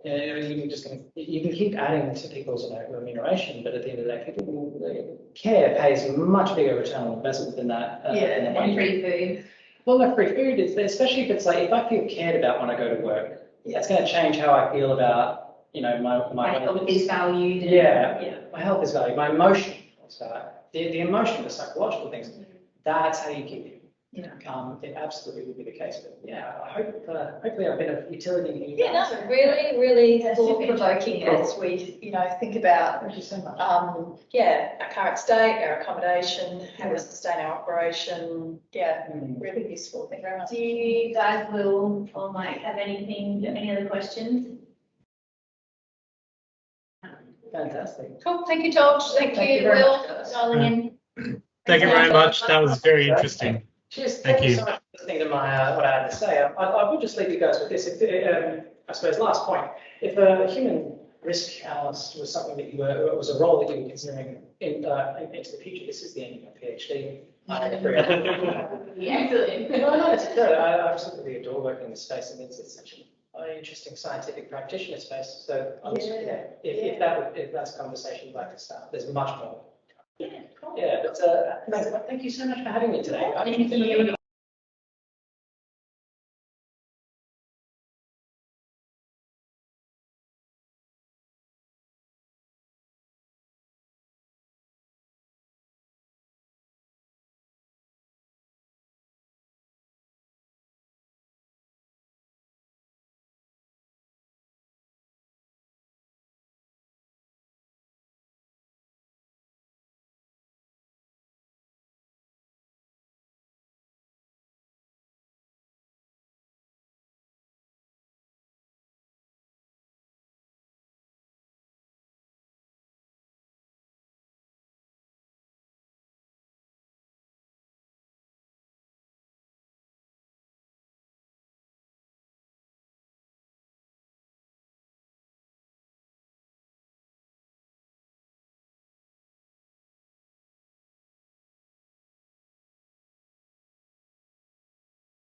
S3: You can keep adding to people's remuneration, but at the end of the day, people care pays a much bigger return on investment than that. Than the
S4: And
S3: money.
S4: free food.
S3: Well, no, free food is, especially if it's like, if I feel cared about when I go to work, that's going to change how I feel about,
S4: My health is valued. And,
S3: Yeah, my health is valued, my emotion. So the emotion, the psychological things, that's how you keep people. It absolutely would be the case. But yeah, I hope, hopefully I've been of utility to you.
S1: Yeah, no, really, really thought-provoking as we, think about,
S3: Thank you so much.
S1: our current state, our accommodation, how we sustain our operation. Yeah, really useful. Thank you very much.
S4: Do you guys, Will or Mike, have any other questions?
S3: Fantastic.
S1: Cool. Thank you, George. Thank
S3: Thank you
S1: you,
S3: very
S1: Will,
S3: much, guys.
S1: for dialing in.
S6: Thank you very much. That was very interesting.
S3: Cheers.
S6: Thank
S3: Thank you
S6: you.
S3: so much for listening to my what I had to say. I will just leave you guys with this. I suppose last point. If a human risk analyst was something that was a role that you were considering into the future, this is the end of my PhD.
S4: Excellent.
S3: No, it's good. I absolutely adore working in this space, and it's such an interesting scientific practitioner space. So I'm just, if that's a conversation you'd like to start, there's much more.
S4: Yeah, cool.
S3: Yeah, but thank you so much for having me today.
S4: Thank you.